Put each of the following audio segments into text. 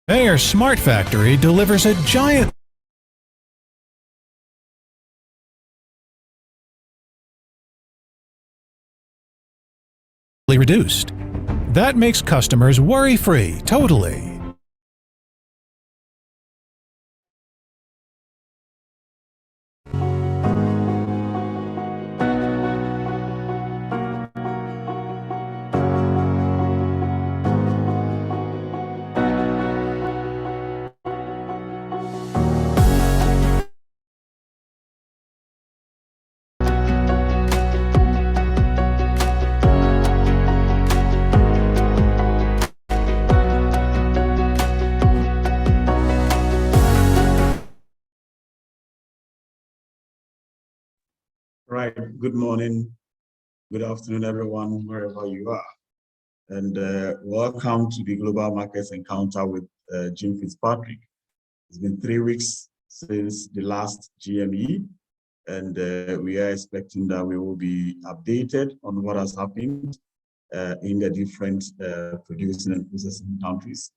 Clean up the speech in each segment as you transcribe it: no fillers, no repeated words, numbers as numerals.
Mayer's Smart Factory delivers a giant reduced. That makes customers worry-free, totally. Right. Good morning, good afternoon, everyone, wherever you are. And welcome to the Global Markets Encounter with Jim Fitzpatrick. It's been 3 weeks since the last GME, and we are expecting that we will be updated on what has happened in the different producing and processing countries.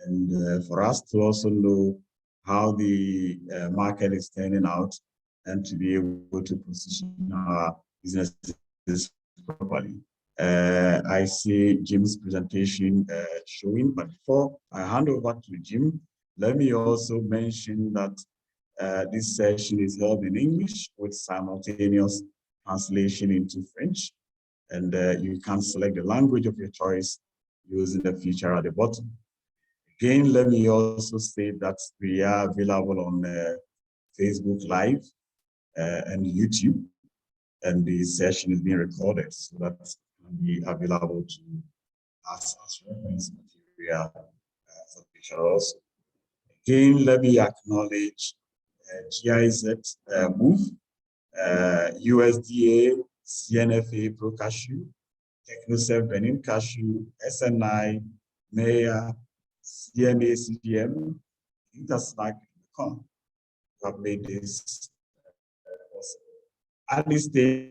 And for us to also know how the market is turning out and to be able to position our businesses properly. I see Jim's presentation showing, but before I hand over to Jim, let me also mention that this session is held in English with simultaneous translation into French, and you can select the language of your choice using the feature at the bottom. Again, let me also say that we are available on Facebook Live and YouTube, and the session is being recorded, so that can be available to us as reference material for the future also. Again, let me acknowledge GIZ Move, USDA, CNFA Pro Cashew, TechnoServe Benin Cashew, SNI, Mayor, CMA, CGM, Intersnack.com have made this possible. At this stage,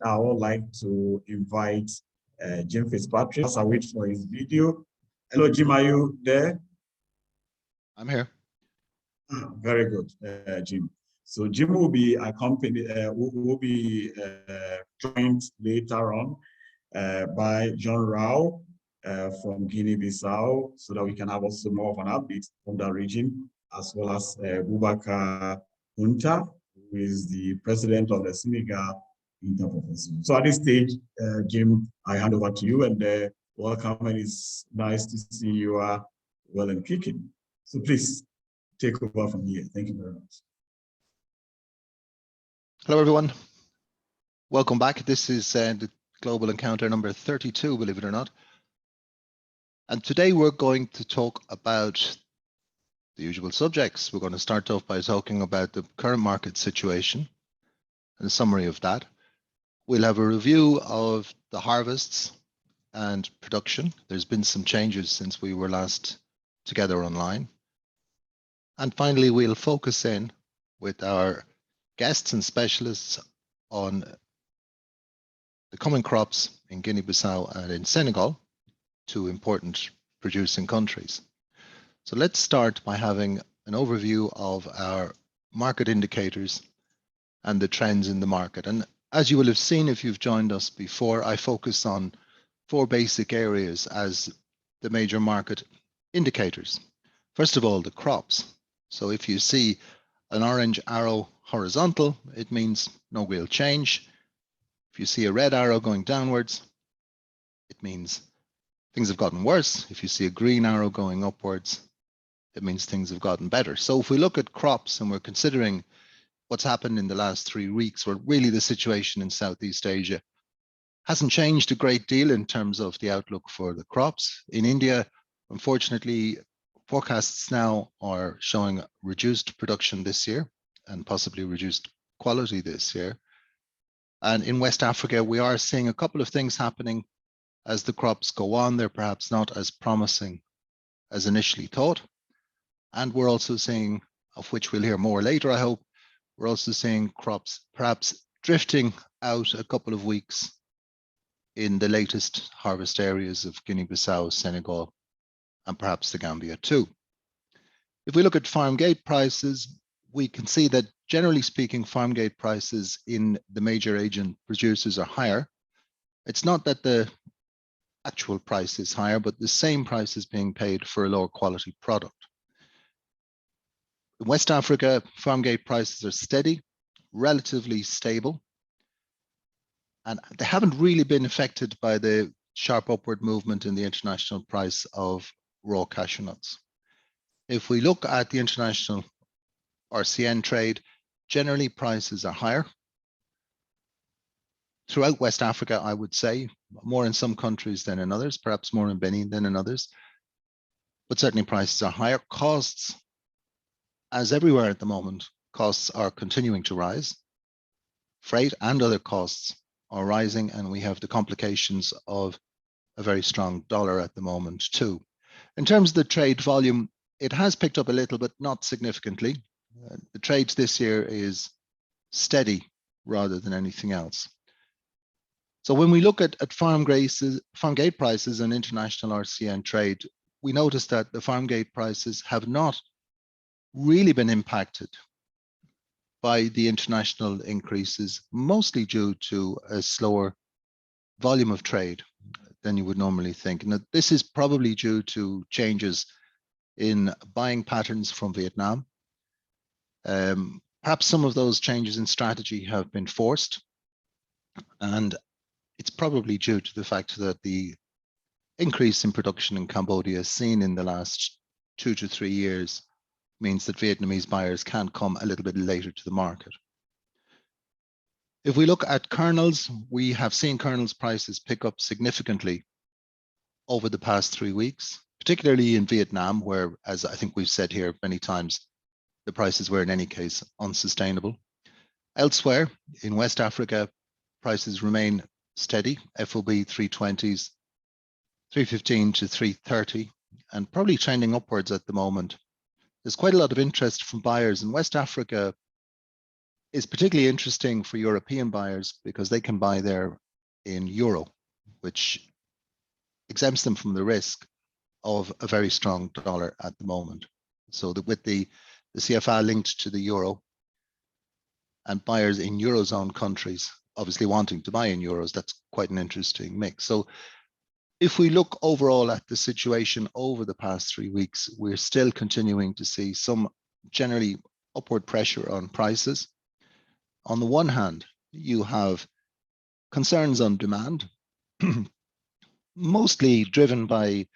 I would like to invite Jim Fitzpatrick as I wait for his video. Hello, Jim, are you there? I'm here. Very good, Jim. So Jim will be accompanied, will be joined later on by John Rao from Guinea-Bissau, so that we can have also more of an update from that region, as well as Boubacar Hunta, who is the president of the Senegal Interprofession. So at this stage, Jim, I hand over to you, and welcome, and it's nice to see you are well and kicking. So please take over from here. Thank you very much. Hello, everyone. Welcome back. This is the Global Encounter number 32, believe it or not. And today we're going to talk about the usual subjects. We're going to start off by talking about the current market situation and a summary of that. We'll have a review of the harvests and production. There's been some changes since we were last together online. And finally, we'll focus in with our guests and specialists on the coming crops in Guinea-Bissau and in Senegal, two important producing countries. So let's start by having an overview of our market indicators and the trends in the market. And as you will have seen if you've joined us before, I focus on 4 basic areas as the major market indicators. First of all, the crops. So if you see an orange arrow horizontal, it means no real change. If you see a red arrow going downwards, it means things have gotten worse. If you see a green arrow going upwards, it means things have gotten better. So if we look at crops and we're considering what's happened in the last 3 weeks, where really the situation in Southeast Asia hasn't changed a great deal in terms of the outlook for the crops. In India, unfortunately, forecasts now are showing reduced production this year and possibly reduced quality this year. And in West Africa, we are seeing a couple of things happening as the crops go on. They're perhaps not as promising as initially thought. And we're also seeing, of which we'll hear more later, I hope, we're also seeing crops perhaps drifting out a couple of weeks in the latest harvest areas of Guinea-Bissau, Senegal, and perhaps the Gambia too. If we look at farm gate prices, we can see that generally speaking, farm gate prices in the major Asian producers are higher. It's not that the actual price is higher, but the same price is being paid for a lower quality product. In West Africa, farm gate prices are steady, relatively stable, and they haven't really been affected by the sharp upward movement in the international price of raw cashew nuts. If we look at the international RCN trade, generally prices are higher. Throughout West Africa, I would say, more in some countries than in others, perhaps more in Benin than in others, but certainly prices are higher. Costs, as everywhere at the moment, costs are continuing to rise. Freight and other costs are rising, and we have the complications of a very strong dollar at the moment too. In terms of the trade volume, it has picked up a little, but not significantly. The trade this year is steady rather than anything else. So when we look at farm gate prices and international RCN trade, we notice that the farm gate prices have not really been impacted by the international increases, mostly due to a slower volume of trade than you would normally think. And this is probably due to changes in buying patterns from Vietnam. Perhaps some of those changes in strategy have been forced, and it's probably due to the fact that the increase in production in Cambodia seen in the last 2 to 3 years means that Vietnamese buyers can come a little bit later to the market. If we look at kernels, we have seen kernels prices pick up significantly over the past 3 weeks, particularly in Vietnam, where, as I think we've said here many times, the prices were in any case unsustainable. Elsewhere in West Africa, prices remain steady, FOB 320s, 315 to 330, and probably trending upwards at the moment. There's quite a lot of interest from buyers, and West Africa is particularly interesting for European buyers because they can buy there in euro, which exempts them from the risk of a very strong dollar at the moment. So that with the CFA linked to the euro and buyers in Eurozone countries obviously wanting to buy in euros, that's quite an interesting mix. So if we look overall at the situation over the past 3 weeks, we're still continuing to see some generally upward pressure on prices. On the one hand, you have concerns on demand, mostly driven by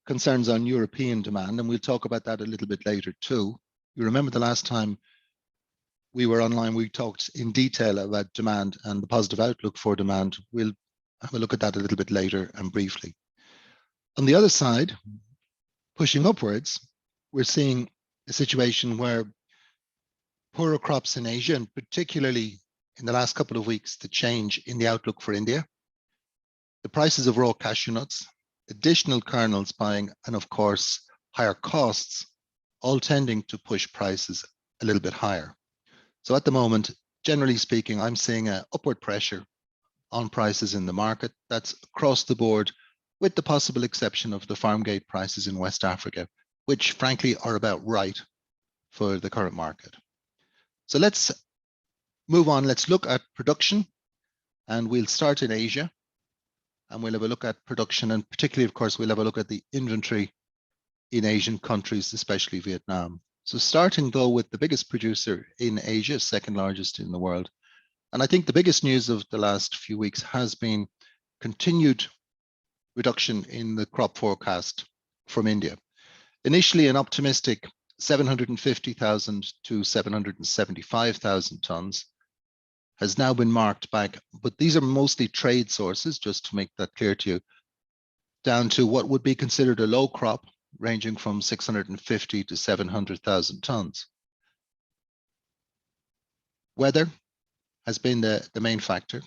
concerns on European demand, and we'll talk about that a little bit later too. You remember the last time we were online, we talked in detail about demand and the positive outlook for demand. We'll have a look at that a little bit later and briefly. On the other side, pushing upwards, we're seeing a situation where poorer crops in Asia, and particularly in the last couple of weeks, the change in the outlook for India, the prices of raw cashew nuts, additional kernels buying, and of course, higher costs, all tending to push prices a little bit higher. So at the moment, generally speaking, I'm seeing an upward pressure on prices in the market. That's across the board, with the possible exception of the farm gate prices in West Africa, which frankly are about right for the current market. So let's move on. Let's look at production, and we'll start in Asia, and we'll have a look at production, and particularly, of course, we'll have a look at the inventory in Asian countries, especially Vietnam. So starting though with the biggest producer in Asia, second largest in the world. And I think the biggest news of the last few weeks has been continued reduction in the crop forecast from India. Initially an optimistic 750,000 to 775,000 tons has now been marked back, but these are mostly trade sources, just to make that clear to you, down to what would be considered a low crop, ranging from 650 to 700,000 tons. Weather has been the main factor,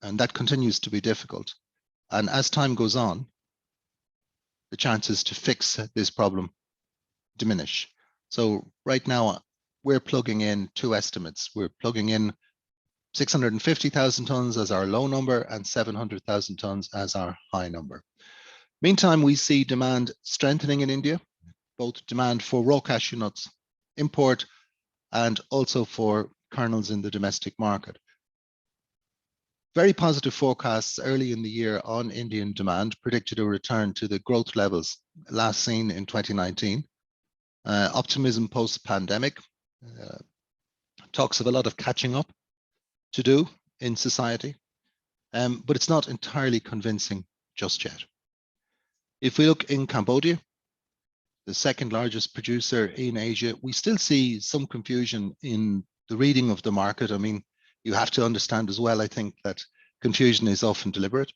and that continues to be difficult. And as time goes on, the chances to fix this problem diminish. So right now, we're plugging in 2 estimates. We're plugging in 650,000 tons as our low number and 700,000 tons as our high number. Meantime, we see demand strengthening in India, both demand for raw cashew nuts import and also for kernels in the domestic market. Very positive forecasts early in the year on Indian demand predicted a return to the growth levels last seen in 2019. Optimism post-pandemic, talks of a lot of catching up to do in society, but it's not entirely convincing just yet. If we look in Cambodia, the second largest producer in Asia, we still see some confusion in the reading of the market. I mean, you have to understand as well, I think, that confusion is often deliberate.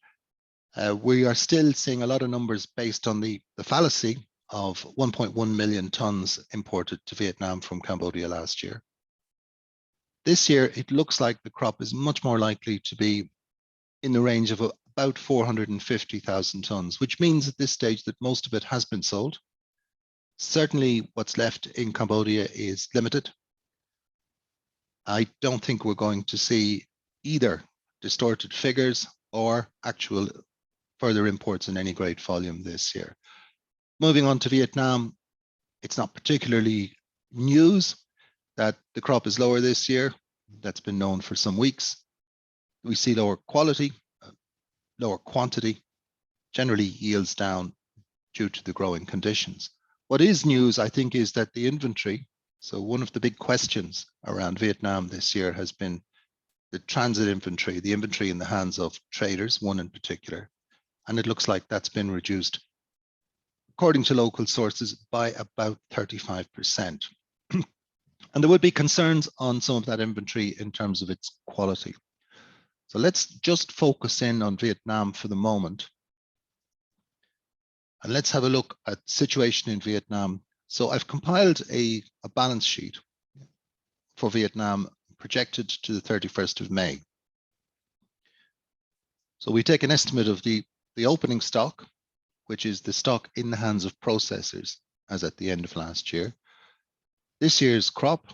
We are still seeing a lot of numbers based on the fallacy of 1.1 million tons imported to Vietnam from Cambodia last year. This year, it looks like the crop is much more likely to be in the range of about 450,000 tons, which means at this stage that most of it has been sold. Certainly what's left in Cambodia is limited. I don't think we're going to see either distorted figures or actual further imports in any great volume this year. Moving on to Vietnam, it's not particularly news that the crop is lower this year. That's been known for some weeks. We see lower quality, lower quantity, generally yields down due to the growing conditions. What is news, I think, is that the inventory, so one of the big questions around Vietnam this year has been the transit inventory, the inventory in the hands of traders, one in particular, and it looks like that's been reduced, according to local sources, by about 35%. And there would be concerns on some of that inventory in terms of its quality. So let's just focus in on Vietnam for the moment. And let's have a look at the situation in Vietnam. So I've compiled a balance sheet for Vietnam projected to the 31st of May. So we take an estimate of the opening stock, which is the stock in the hands of processors as at the end of last year. This year's crop,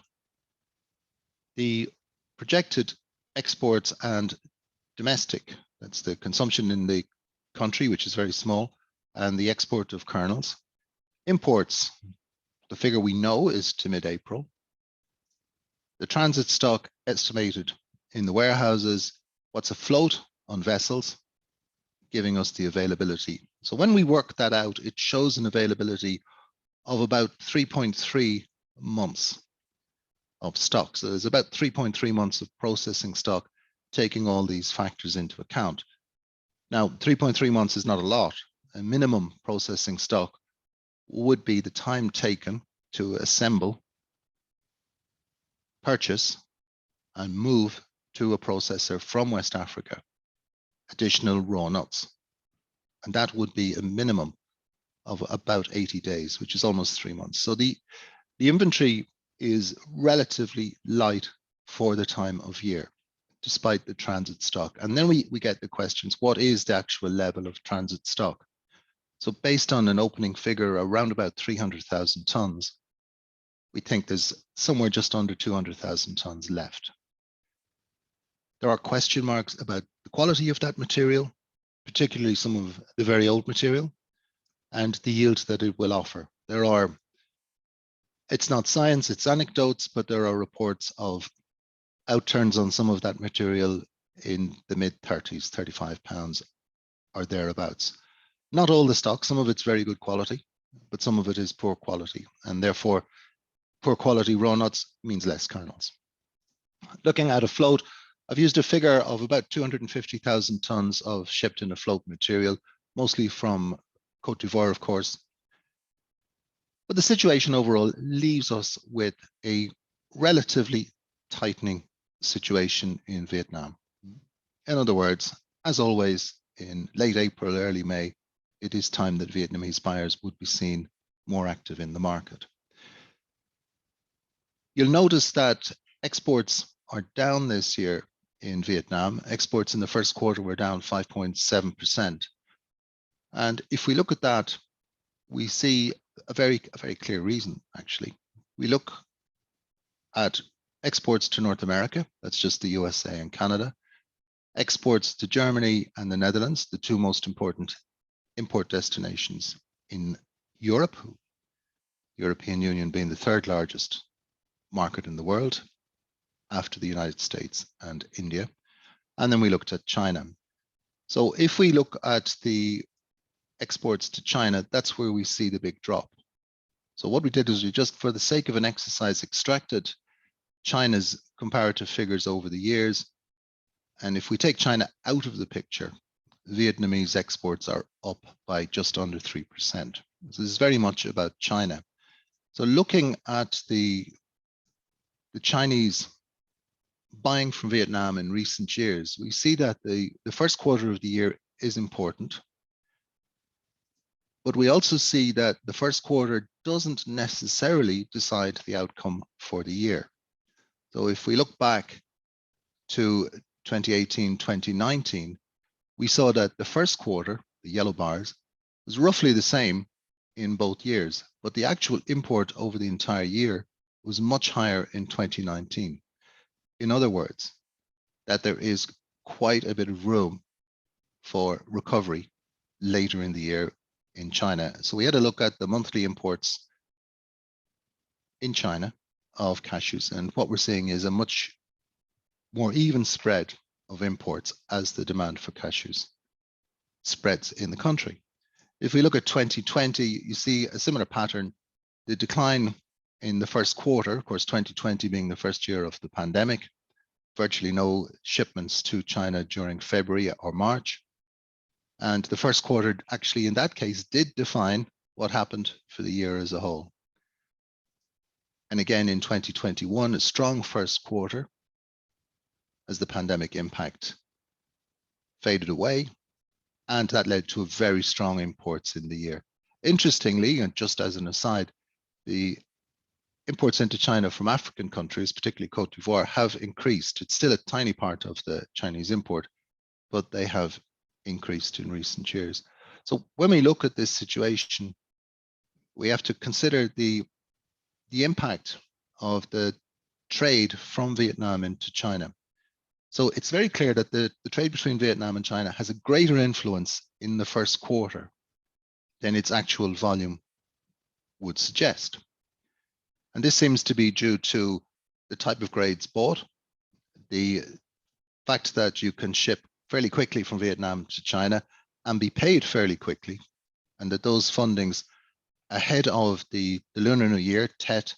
the projected exports and domestic, that's the consumption in the country, which is very small, and the export of kernels. Imports, the figure we know is to mid-April. The transit stock estimated in the warehouses, what's afloat on vessels, giving us the availability. So when we work that out, it shows an availability of about 3.3 months of stock. So there's about 3.3 months of processing stock, taking all these factors into account. Now, 3.3 months is not a lot. A minimum processing stock would be the time taken to assemble, purchase, and move to a processor from West Africa additional raw nuts. And that would be a minimum of about 80 days, which is almost 3 months. So the inventory is relatively light for the time of year, despite the transit stock. And then we get the questions, what is the actual level of transit stock? So based on an opening figure around about 300,000 tons, we think there's somewhere just under 200,000 tons left. There are question marks about the quality of that material, particularly some of the very old material, and the yield that it will offer. It's not science, it's anecdotes, but there are reports of outturns on some of that material in the mid-30s, 35 pounds or thereabouts. Not all the stock, some of it's very good quality, but some of it is poor quality, and therefore poor quality raw nuts means less kernels. Looking at a float, I've used a figure of about 250,000 tons of shipped in afloat material, mostly from Côte d'Ivoire, of course. But the situation overall leaves us with a relatively tightening situation in Vietnam. In other words, as always, in late April, early May, it is time that Vietnamese buyers would be seen more active in the market. You'll notice that exports are down this year in Vietnam. Exports in the first quarter were down 5.7%. And if we look at that, we see a very clear reason, actually. We look at exports to North America, that's just the USA and Canada, exports to Germany and the Netherlands, the two most important import destinations in Europe, European Union being the third largest market in the world after the United States and India. And then we looked at China. So if we look at the exports to China, that's where we see the big drop. So what we did is we just, for the sake of an exercise, extracted China's comparative figures over the years. And if we take China out of the picture, Vietnamese exports are up by just under 3%. So this is very much about China. So looking at the Chinese buying from Vietnam in recent years, we see that the first quarter of the year is important. But we also see that the first quarter doesn't necessarily decide the outcome for the year. So if we look back to 2018, 2019, we saw that the first quarter, the yellow bars, was roughly the same in both years, but the actual import over the entire year was much higher in 2019. In other words, that there is quite a bit of room for recovery later in the year in China. So we had a look at the monthly imports in China of cashews, and what we're seeing is a much more even spread of imports as the demand for cashews spreads in the country. If we look at 2020, you see a similar pattern. The decline in the first quarter, of course, 2020 being the first year of the pandemic, virtually no shipments to China during February or March. And the first quarter actually in that case did define what happened for the year as a whole. And again in 2021, a strong first quarter as the pandemic impact faded away, and that led to very strong imports in the year. Interestingly, and just as an aside, the imports into China from African countries, particularly Cote d'Ivoire, have increased. It's still a tiny part of the Chinese import, but they have increased in recent years. So when we look at this situation, we have to consider the impact of the trade from Vietnam into China. So it's very clear that the trade between Vietnam and China has a greater influence in the first quarter than its actual volume would suggest. And this seems to be due to the type of grades bought, the fact that you can ship fairly quickly from Vietnam to China and be paid fairly quickly, and that those fundings ahead of the Lunar New Year, Tet,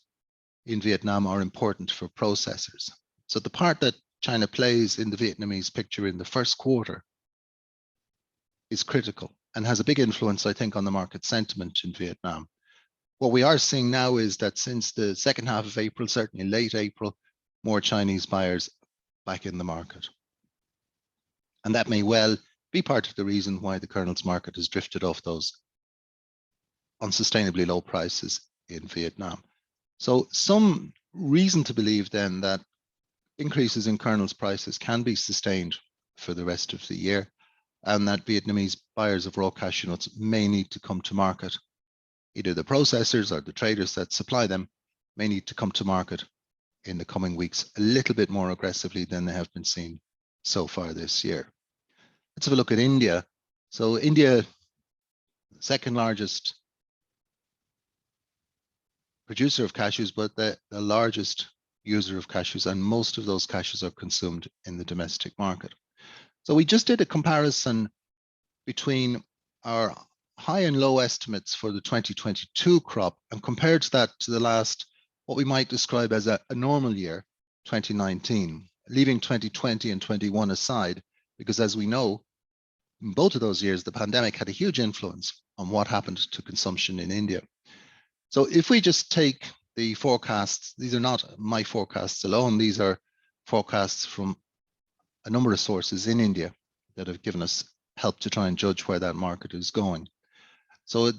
in Vietnam are important for processors. So the part that China plays in the Vietnamese picture in the first quarter is critical and has a big influence, I think, on the market sentiment in Vietnam. What we are seeing now is that since the second half of April, certainly late April, more Chinese buyers back in the market. And that may well be part of the reason why the kernels market has drifted off those unsustainably low prices in Vietnam. So some reason to believe then that increases in kernels prices can be sustained for the rest of the year, and that Vietnamese buyers of raw cashew nuts may need to come to market. Either the processors or the traders that supply them may need to come to market in the coming weeks a little bit more aggressively than they have been seen so far this year. Let's have a look at India. So India, second largest producer of cashews, but the largest user of cashews, and most of those cashews are consumed in the domestic market. So we just did a comparison between our high and low estimates for the 2022 crop and compared that to the last, what we might describe as a normal year, 2019, leaving 2020 and 21 aside, because as we know, in both of those years, the pandemic had a huge influence on what happened to consumption in India. So if we just take the forecasts, these are not my forecasts alone, these are forecasts from a number of sources in India that have given us help to try and judge where that market is going. So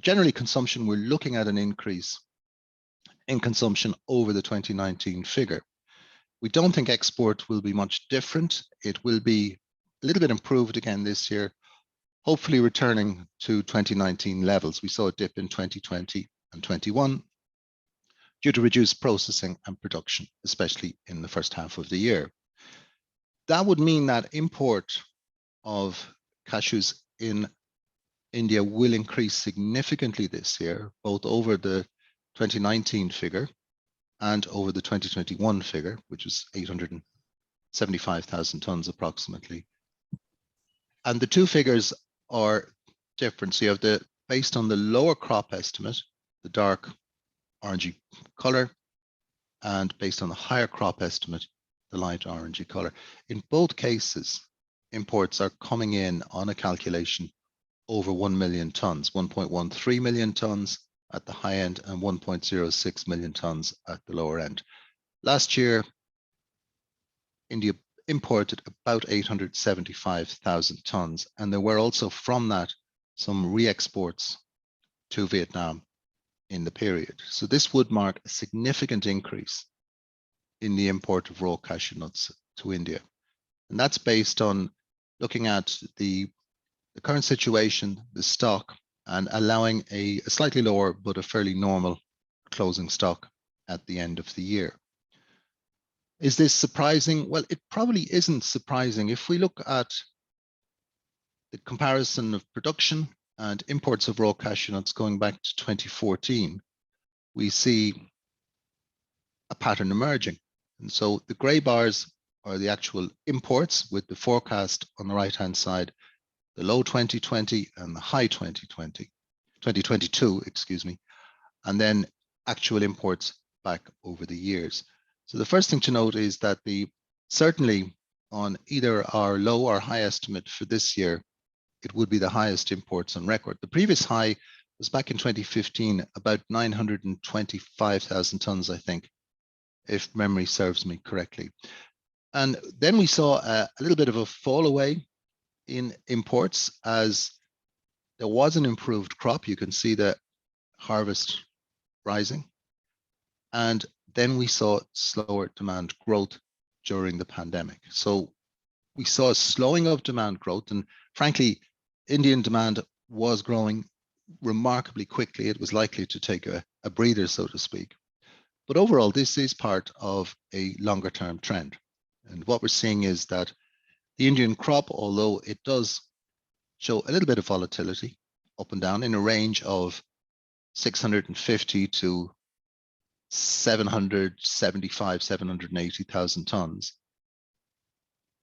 generally consumption, we're looking at an increase in consumption over the 2019 figure. We don't think export will be much different. It will be a little bit improved again this year, hopefully returning to 2019 levels. We saw a dip in 2020 and 21, due to reduced processing and production, especially in the first half of the year. That would mean that import of cashews in India will increase significantly this year, both over the 2019 figure and over the 2021 figure, which is 875,000 tons approximately. And the two figures are different. So you have the, based on the lower crop estimate, the dark orangey color, and based on the higher crop estimate, the light orangey color. In both cases, imports are coming in on a calculation over 1 million tons, 1.13 million tons at the high end and 1.06 million tons at the lower end. Last year, India imported about 875,000 tons, and there were also from that some re-exports to Vietnam in the period. So this would mark a significant increase in the import of raw cashew nuts to India. And that's based on looking at the current situation, the stock, and allowing a slightly lower but a fairly normal closing stock at the end of the year. Is this surprising? Well, it probably isn't surprising. If we look at the comparison of production and imports of raw cashew nuts going back to 2014, we see a pattern emerging. And so the gray bars are the actual imports with the forecast on the right-hand side, the low 2020 and the high 2022, excuse me, and then actual imports back over the years. So the first thing to note is that certainly on either our low or high estimate for this year, it would be the highest imports on record. The previous high was back in 2015, about 925,000 tons, I think, if memory serves me correctly. And then we saw a little bit of a fall away in imports as there was an improved crop. You can see the harvest rising. And then we saw slower demand growth during the pandemic. So we saw a slowing of demand growth, and frankly, Indian demand was growing remarkably quickly. It was likely to take a breather, so to speak. But overall, this is part of a longer term trend. And what we're seeing is that the Indian crop, although it does show a little bit of volatility up and down in a range of 650 to 775, 780,000 tons,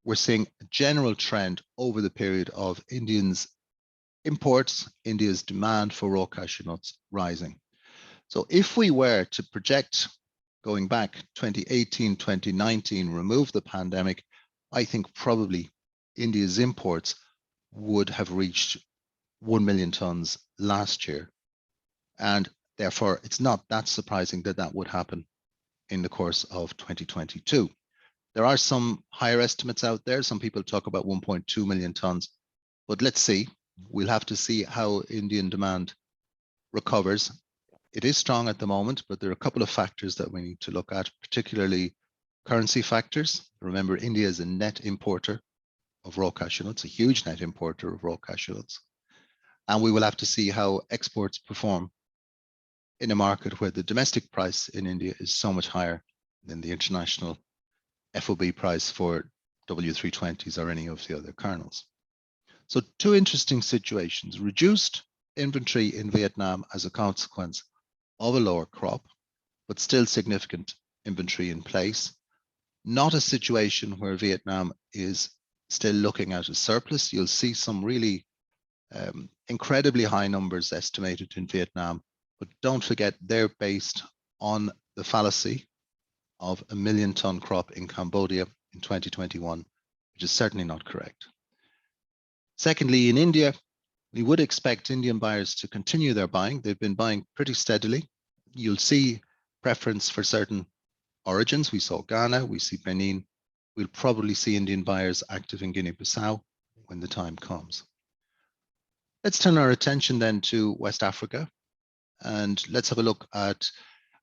we're seeing a general trend over the period of Indians' imports, India's demand for raw cashew nuts rising. So if we were to project going back 2018, 2019, remove the pandemic, I think probably India's imports would have reached 1 million tons last year. And therefore, it's not that surprising that that would happen in the course of 2022. There are some higher estimates out there. Some people talk about 1.2 million tons, but let's see. We'll have to see how Indian demand recovers. It is strong at the moment, but there are a couple of factors that we need to look at, particularly currency factors. Remember, India is a net importer of raw cashew nuts, a huge net importer of raw cashew nuts. And we will have to see how exports perform in a market where the domestic price in India is so much higher than the international FOB price for W320s or any of the other kernels. So two interesting situations: reduced inventory in Vietnam as a consequence of a lower crop, but still significant inventory in place. Not a situation where Vietnam is still looking at a surplus. You'll see some really incredibly high numbers estimated in Vietnam, but don't forget they're based on the fallacy of a 1 million ton crop in Cambodia in 2021, which is certainly not correct. Secondly, in India, we would expect Indian buyers to continue their buying. They've been buying pretty steadily. You'll see preference for certain origins. We saw Ghana, we see Benin. We'll probably see Indian buyers active in Guinea-Bissau when the time comes. Let's turn our attention then to West Africa, and let's have a look at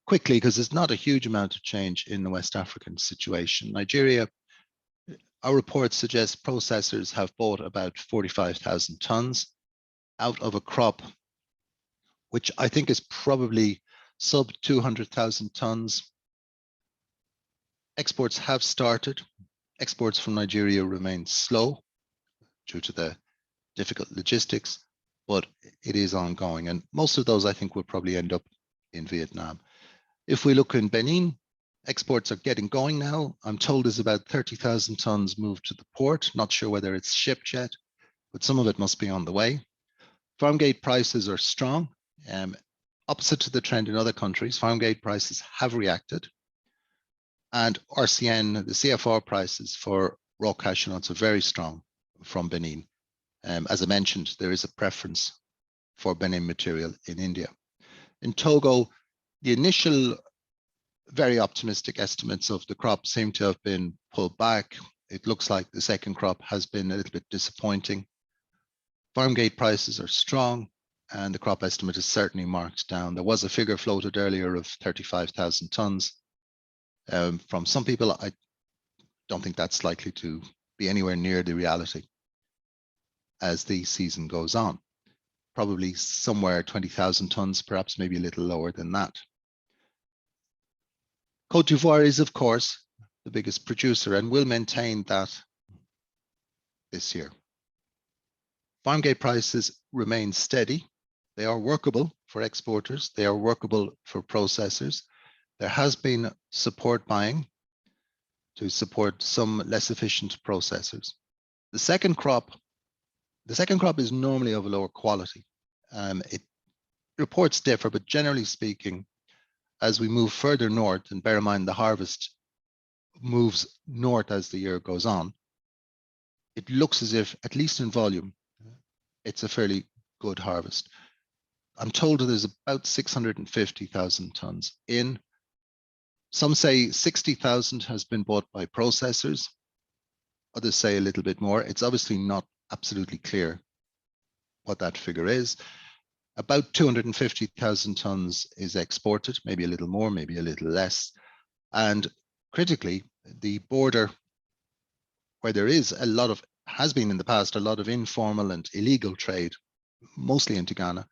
quickly, because there's not a huge amount of change in the West African situation. Nigeria, our report suggests processors have bought about 45,000 tons out of a crop, which I think is probably sub 200,000 tons. Exports have started. Exports from Nigeria remain slow due to the difficult logistics, but it is ongoing. And most of those, I think, will probably end up in Vietnam. If we look in Benin, exports are getting going now. I'm told there's about 30,000 tons moved to the port. Not sure whether it's shipped yet, but some of it must be on the way. Farm gate prices are strong. Opposite to the trend in other countries, farm gate prices have reacted. And RCN, the CFR prices for raw cashew nuts are very strong from Benin. As I mentioned, there is a preference for Benin material in India. In Togo, the initial very optimistic estimates of the crop seem to have been pulled back. It looks like the second crop has been a little bit disappointing. Farm gate prices are strong, and the crop estimate is certainly marked down. There was a figure floated earlier of 35,000 tons. From some people, I don't think that's likely to be anywhere near the reality as the season goes on. Probably somewhere 20,000 tons, perhaps maybe a little lower than that. Côte d'Ivoire is, of course, the biggest producer and will maintain that this year. Farm gate prices remain steady. They are workable for exporters. They are workable for processors. There has been support buying to support some less efficient processors. The second crop is normally of a lower quality. Reports differ, but generally speaking, as we move further north, and bear in mind the harvest moves north as the year goes on, it looks as if, at least in volume, it's a fairly good harvest. I'm told that there's about 650,000 tons in. Some say 60,000 has been bought by processors. Others say a little bit more. It's obviously not absolutely clear what that figure is. About 250,000 tons is exported, maybe a little more, maybe a little less. And critically, the border where there is has been in the past, a lot of informal and illegal trade, mostly into Ghana,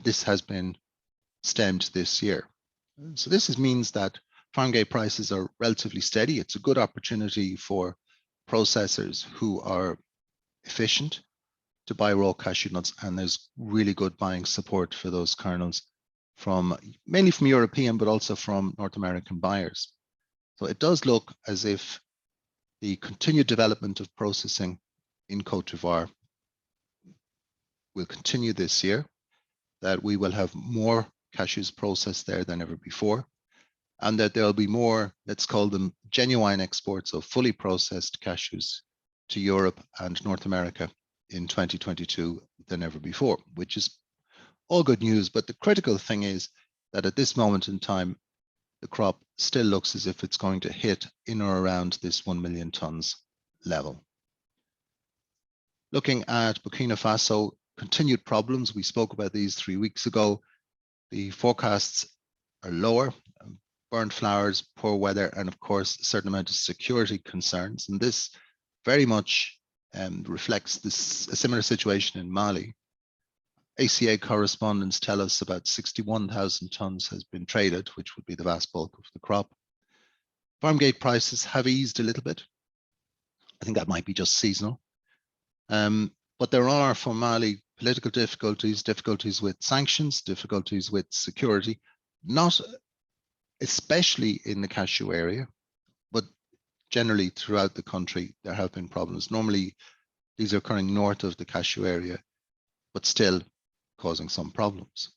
this has been stemmed this year. So this means that farm gate prices are relatively steady. It's a good opportunity for processors who are efficient to buy raw cashew nuts, and there's really good buying support for those kernels mainly from European, but also from North American buyers. So it does look as if the continued development of processing in Côte d'Ivoire will continue this year, that we will have more cashews processed there than ever before, and that there'll be more, let's call them genuine exports of fully processed cashews to Europe and North America in 2022 than ever before, which is all good news. But the critical thing is that at this moment in time, the crop still looks as if it's going to hit in or around this 1 million tons level. Looking at Burkina Faso, continued problems. We spoke about these 3 weeks ago. The forecasts are lower, burnt flowers, poor weather, and of course, a certain amount of security concerns. And this very much reflects a similar situation in Mali. ACA correspondents tell us about 61,000 tons has been traded, which would be the vast bulk of the crop. Farm gate prices have eased a little bit. I think that might be just seasonal. But there are, for Mali, political difficulties with sanctions, difficulties with security, not especially in the cashew area, but generally throughout the country, there have been problems. Normally, these are occurring north of the cashew area, but still causing some problems.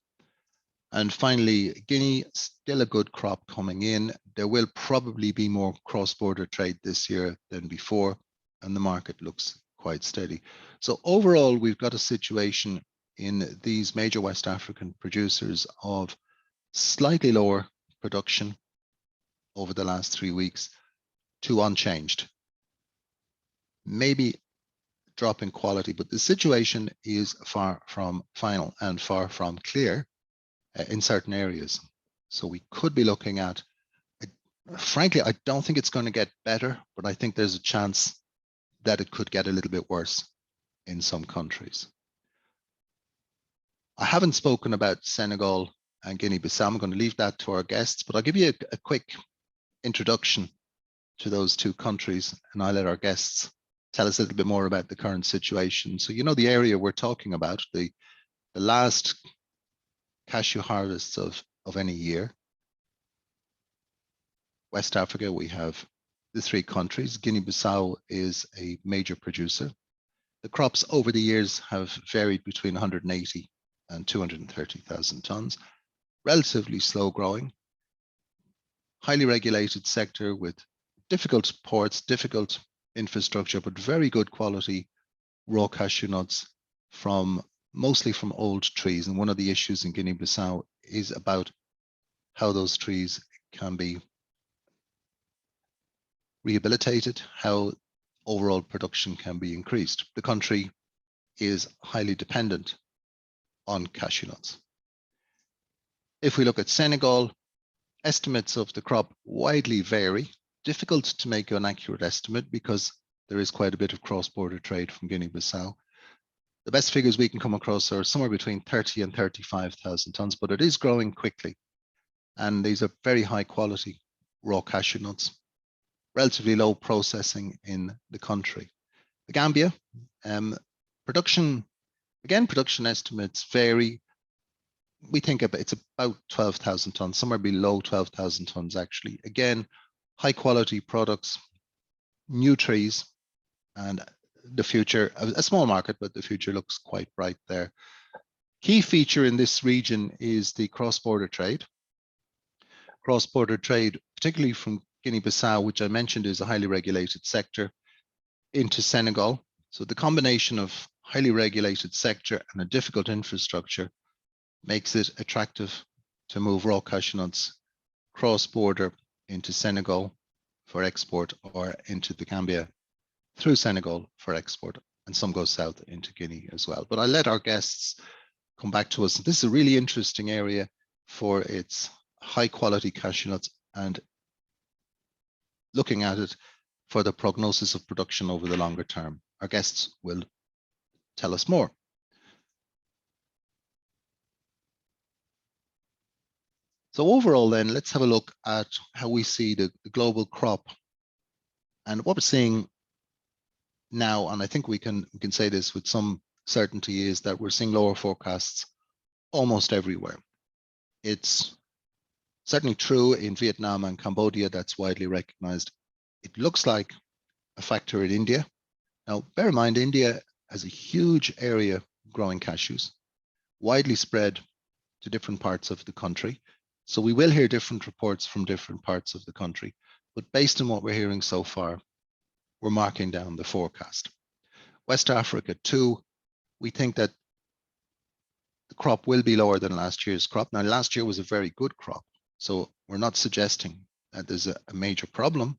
And finally, Guinea, still a good crop coming in. There will probably be more cross-border trade this year than before, and the market looks quite steady. So overall, we've got a situation in these major West African producers of slightly lower production over the last 3 weeks to unchanged. Maybe drop in quality, but the situation is far from final and far from clear in certain areas. So we could be looking at, frankly, I don't think it's going to get better, but I think there's a chance that it could get a little bit worse in some countries. I haven't spoken about Senegal and Guinea-Bissau. I'm going to leave that to our guests, but I'll give you a quick introduction to those two countries, and I'll let our guests tell us a little bit more about the current situation. So, you know, the area we're talking about, the last cashew harvests of any year. West Africa, we have the three countries. Guinea-Bissau is a major producer. The crops over the years have varied between 180 and 230,000 tons, relatively slow growing, highly regulated sector with difficult ports, difficult infrastructure, but very good quality raw cashew nuts mostly from old trees. And one of the issues in Guinea-Bissau is about how those trees can be rehabilitated, how overall production can be increased. The country is highly dependent on cashew nuts. If we look at Senegal, estimates of the crop widely vary. Difficult to make an accurate estimate because there is quite a bit of cross-border trade from Guinea-Bissau. The best figures we can come across are somewhere between 30 and 35,000 tons, but it is growing quickly. And these are very high quality raw cashew nuts, relatively low processing in the country. The Gambia, production estimates vary. We think it's about 12,000 tons, somewhere below 12,000 tons actually. Again, high quality products, new trees, and the future, a small market, but the future looks quite bright there. Key feature in this region is the cross-border trade. Cross-border trade, particularly from Guinea-Bissau, which I mentioned is a highly regulated sector, into Senegal. So the combination of highly regulated sector and a difficult infrastructure makes it attractive to move raw cashew nuts cross-border into Senegal for export or into the Gambia through Senegal for export, and some go south into Guinea as well. But I'll let our guests come back to us. This is a really interesting area for its high quality cashew nuts and looking at it for the prognosis of production over the longer term. Our guests will tell us more. So overall then, let's have a look at how we see the global crop. And what we're seeing now, and I think we can say this with some certainty, is that we're seeing lower forecasts almost everywhere. It's certainly true in Vietnam and Cambodia, that's widely recognized. It looks like a factor in India. Now, bear in mind, India has a huge area growing cashews, widely spread to different parts of the country. So we will hear different reports from different parts of the country, but based on what we're hearing so far, we're marking down the forecast. West Africa too, we think that the crop will be lower than last year's crop. Now, last year was a very good crop, so we're not suggesting that there's a major problem,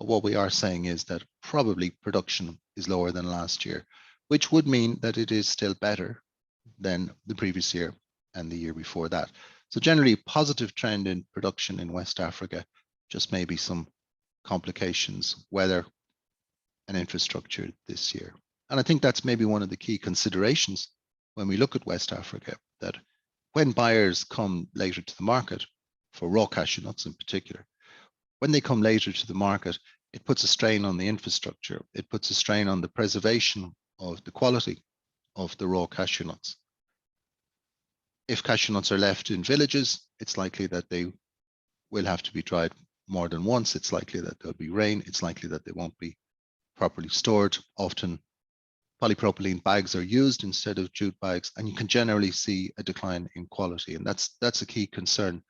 but what we are saying is that probably production is lower than last year, which would mean that it is still better than the previous year and the year before that. So generally positive trend in production in West Africa, just maybe some complications, weather and infrastructure this year. And I think that's maybe one of the key considerations when we look at West Africa, that when buyers come later to the market for raw cashew nuts in particular, when they come later to the market, it puts a strain on the infrastructure. It puts a strain on the preservation of the quality of the raw cashew nuts. If cashew nuts are left in villages, it's likely that they will have to be dried more than once. It's likely that there'll be rain. It's likely that they won't be properly stored. Often polypropylene bags are used instead of jute bags, and you can generally see a decline in quality. And that's a key concern.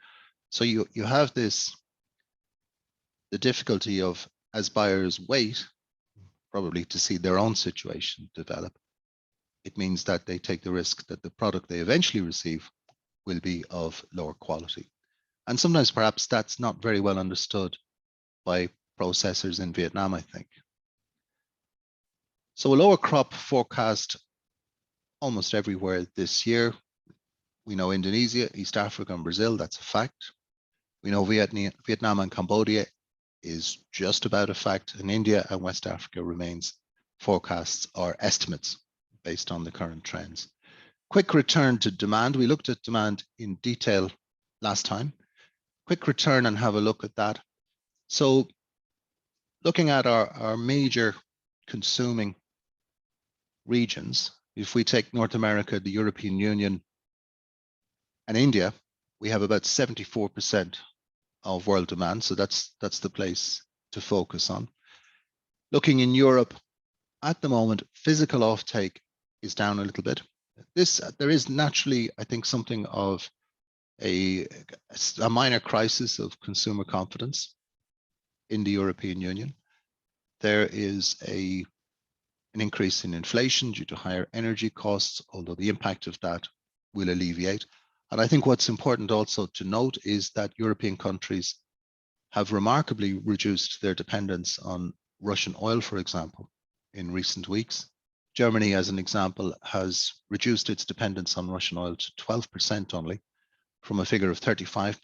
So you have the difficulty of, as buyers wait, probably to see their own situation develop, it means that they take the risk that the product they eventually receive will be of lower quality. And sometimes perhaps that's not very well understood by processors in Vietnam, I think. So a lower crop forecast almost everywhere this year. We know Indonesia, East Africa, and Brazil, that's a fact. We know Vietnam and Cambodia is just about a fact, and India and West Africa remains forecasts or estimates based on the current trends. Quick return to demand. We looked at demand in detail last time. Quick return and have a look at that. So looking at our major consuming regions, if we take North America, the European Union, and India, we have about 74% of world demand. So that's the place to focus on. Looking in Europe, at the moment, physical offtake is down a little bit. There is naturally, I think, something of a minor crisis of consumer confidence in the European Union. There is an increase in inflation due to higher energy costs, although the impact of that will alleviate. And I think what's important also to note is that European countries have remarkably reduced their dependence on Russian oil, for example, in recent weeks. Germany, as an example, has reduced its dependence on Russian oil to 12% only, from a figure of 35%.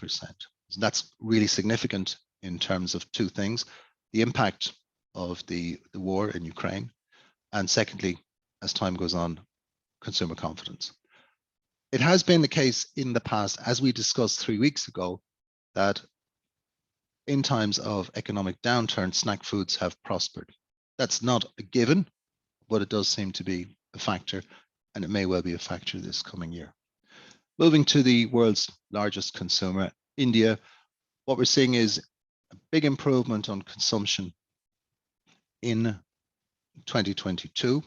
So that's really significant in terms of two things: the impact of the war in Ukraine, and secondly, as time goes on, consumer confidence. It has been the case in the past, as we discussed 3 weeks ago, that in times of economic downturn, snack foods have prospered. That's not a given, but it does seem to be a factor, and it may well be a factor this coming year. Moving to the world's largest consumer, India, what we're seeing is a big improvement on consumption in 2022.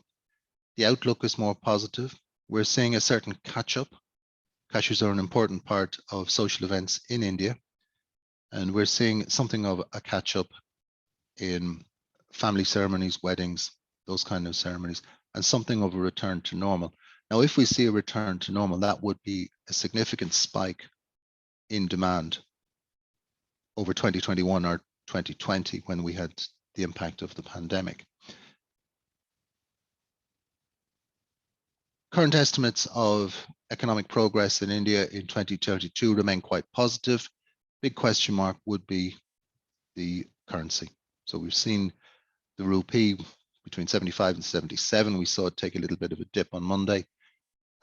The outlook is more positive. We're seeing a certain catch-up. Cashews are an important part of social events in India, and we're seeing something of a catch-up in family ceremonies, weddings, those kind of ceremonies, and something of a return to normal. Now, if we see a return to normal, that would be a significant spike in demand over 2021 or 2020, when we had the impact of the pandemic. Current estimates of economic progress in India in 2032 remain quite positive. Big question mark would be the currency. So we've seen the rupee between 75 and 77. We saw it take a little bit of a dip on Monday.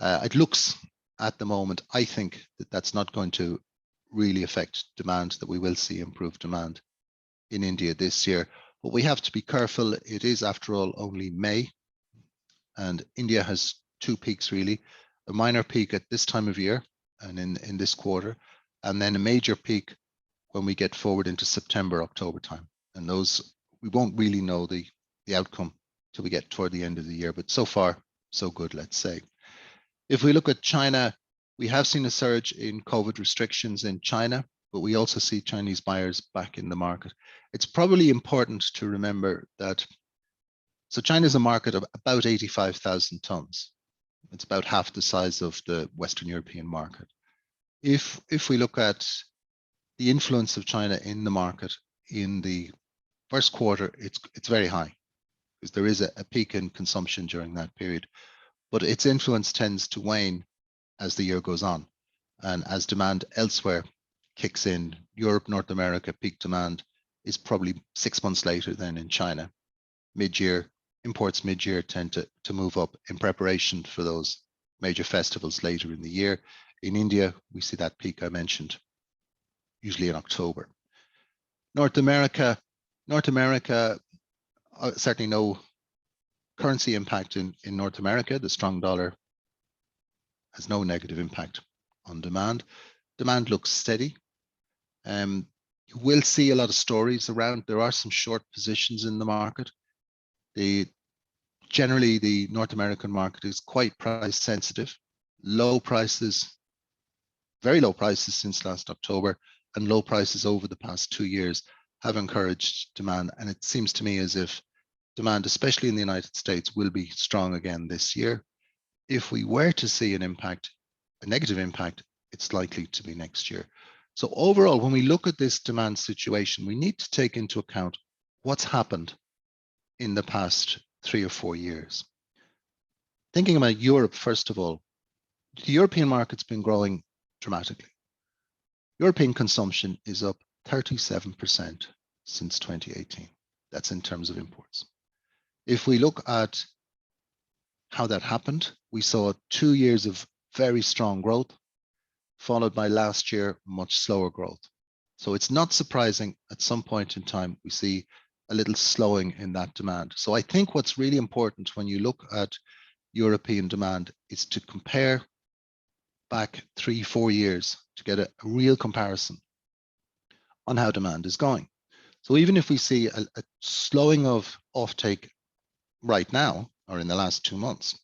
It looks at the moment, I think, that that's not going to really affect demand, that we will see improved demand in India this year. But we have to be careful. It is, after all, only May, and India has two peaks really: a minor peak at this time of year and in this quarter, and then a major peak when we get forward into September, October time. And those, we won't really know the outcome till we get toward the end of the year, but so far, so good, let's say. If we look at China, we have seen a surge in COVID restrictions in China, but we also see Chinese buyers back in the market. It's probably important to remember that, so China is a market of about 85,000 tons. It's about half the size of the Western European market. If we look at the influence of China in the market in the first quarter, it's very high, because there is a peak in consumption during that period. But its influence tends to wane as the year goes on, and as demand elsewhere kicks in. Europe, North America, peak demand is probably 6 months later than in China. Mid-year, imports mid-year tend to move up in preparation for those major festivals later in the year. In India, we see that peak I mentioned, usually in October. North America, certainly no currency impact in North America. The strong dollar has no negative impact on demand. Demand looks steady. You will see a lot of stories around. There are some short positions in the market. Generally, the North American market is quite price sensitive. Low prices, very low prices since last October, and low prices over the past 2 years have encouraged demand. And it seems to me as if demand, especially in the United States, will be strong again this year. If we were to see an impact, a negative impact, it's likely to be next year. So overall, when we look at this demand situation, we need to take into account what's happened in the past 3 or 4 years. Thinking about Europe, first of all, the European market's been growing dramatically. European consumption is up 37% since 2018. That's in terms of imports. If we look at how that happened. We saw 2 years of very strong growth, followed by last year, much slower growth. So it's not surprising at some point in time, we see a little slowing in that demand. So I think what's really important when you look at European demand is to compare back 3-4 years to get a real comparison on how demand is going. So even if we see a slowing of offtake right now, or in the last 2 months,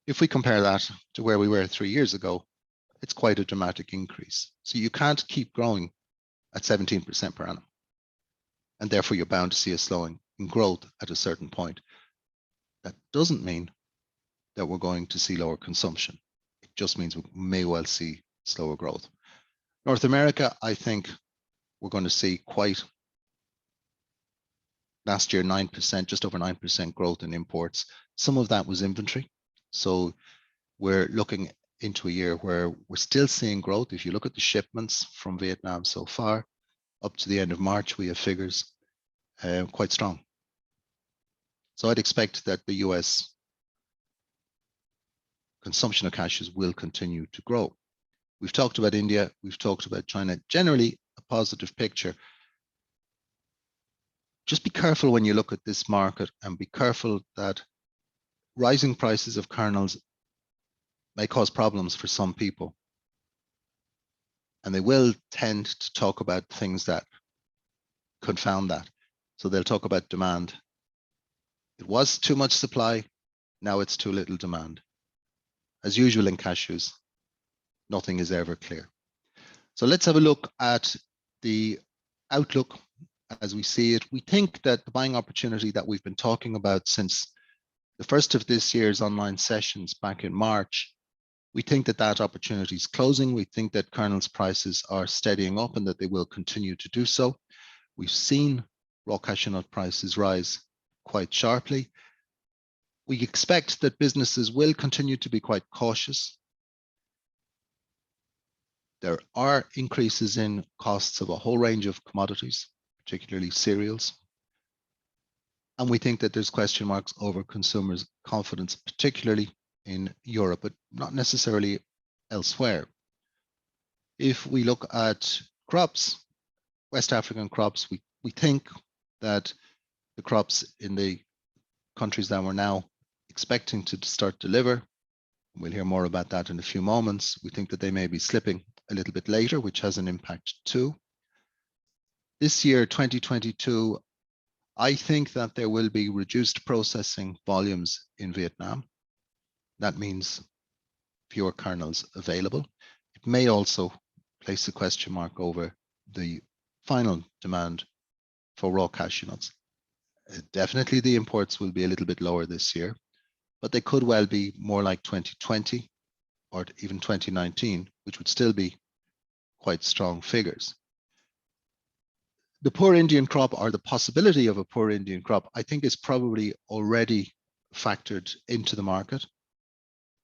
if we compare that to where we were 3 years ago, it's quite a dramatic increase. So you can't keep growing at 17% per annum. And therefore you're bound to see a slowing in growth at a certain point. That doesn't mean that we're going to see lower consumption. It just means we may well see slower growth. North America, I think we're going to see quite, last year 9%, just over 9% growth in imports. Some of that was inventory. So we're looking into a year where we're still seeing growth. If you look at the shipments from Vietnam so far, up to the end of March, we have figures quite strong. So I'd expect that the US consumption of cashews will continue to grow. We've talked about India, we've talked about China, generally a positive picture. Just be careful when you look at this market, and be careful that rising prices of kernels may cause problems for some people. And they will tend to talk about things that confound that. So they'll talk about demand. It was too much supply, now it's too little demand. As usual in cashews, nothing is ever clear. So let's have a look at the outlook as we see it. We think that the buying opportunity that we've been talking about since the first of this year's online sessions back in March, we think that that opportunity is closing. We think that kernels prices are steadying up and that they will continue to do so. We've seen raw cashew nut prices rise quite sharply. We expect that businesses will continue to be quite cautious. There are increases in costs of a whole range of commodities, particularly cereals. And we think that there's question marks over consumers' confidence, particularly in Europe, but not necessarily elsewhere. If we look at crops, West African crops, we think that the crops in the countries that we're now expecting to start deliver, we'll hear more about that in a few moments, we think that they may be slipping a little bit later, which has an impact too. This year, 2022, I think that there will be reduced processing volumes in Vietnam. That means fewer kernels available. It may also place a question mark over the final demand for raw cashew nuts. Definitely the imports will be a little bit lower this year, but they could well be more like 2020 or even 2019, which would still be quite strong figures. The poor Indian crop, or the possibility of a poor Indian crop, I think is probably already factored into the market.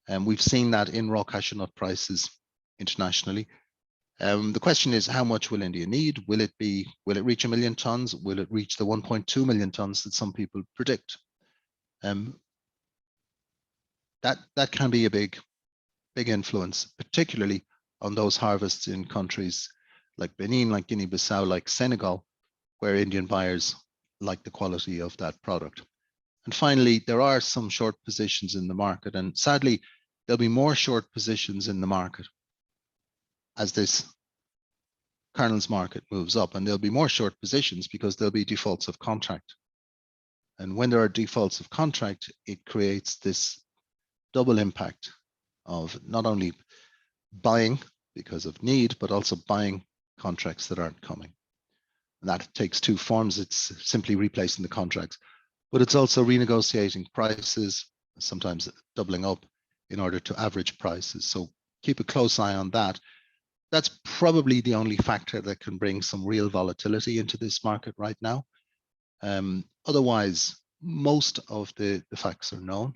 And we've seen that in raw cashew nut prices internationally. The question is, how much will India need? Will it reach 1 million tons? Will it reach the 1.2 million tons that some people predict? That can be a big influence, particularly on those harvests in countries like Benin, like Guinea-Bissau, like Senegal, where Indian buyers like the quality of that product. And finally, there are some short positions in the market, and sadly, there'll be more short positions in the market as this kernels market moves up, and there'll be more short positions because there'll be defaults of contract. And when there are defaults of contract, it creates this double impact of not only buying because of need, but also buying contracts that aren't coming. And that takes two forms. It's simply replacing the contracts, but it's also renegotiating prices, sometimes doubling up in order to average prices. So keep a close eye on that. That's probably the only factor that can bring some real volatility into this market right now. Otherwise, most of the facts are known.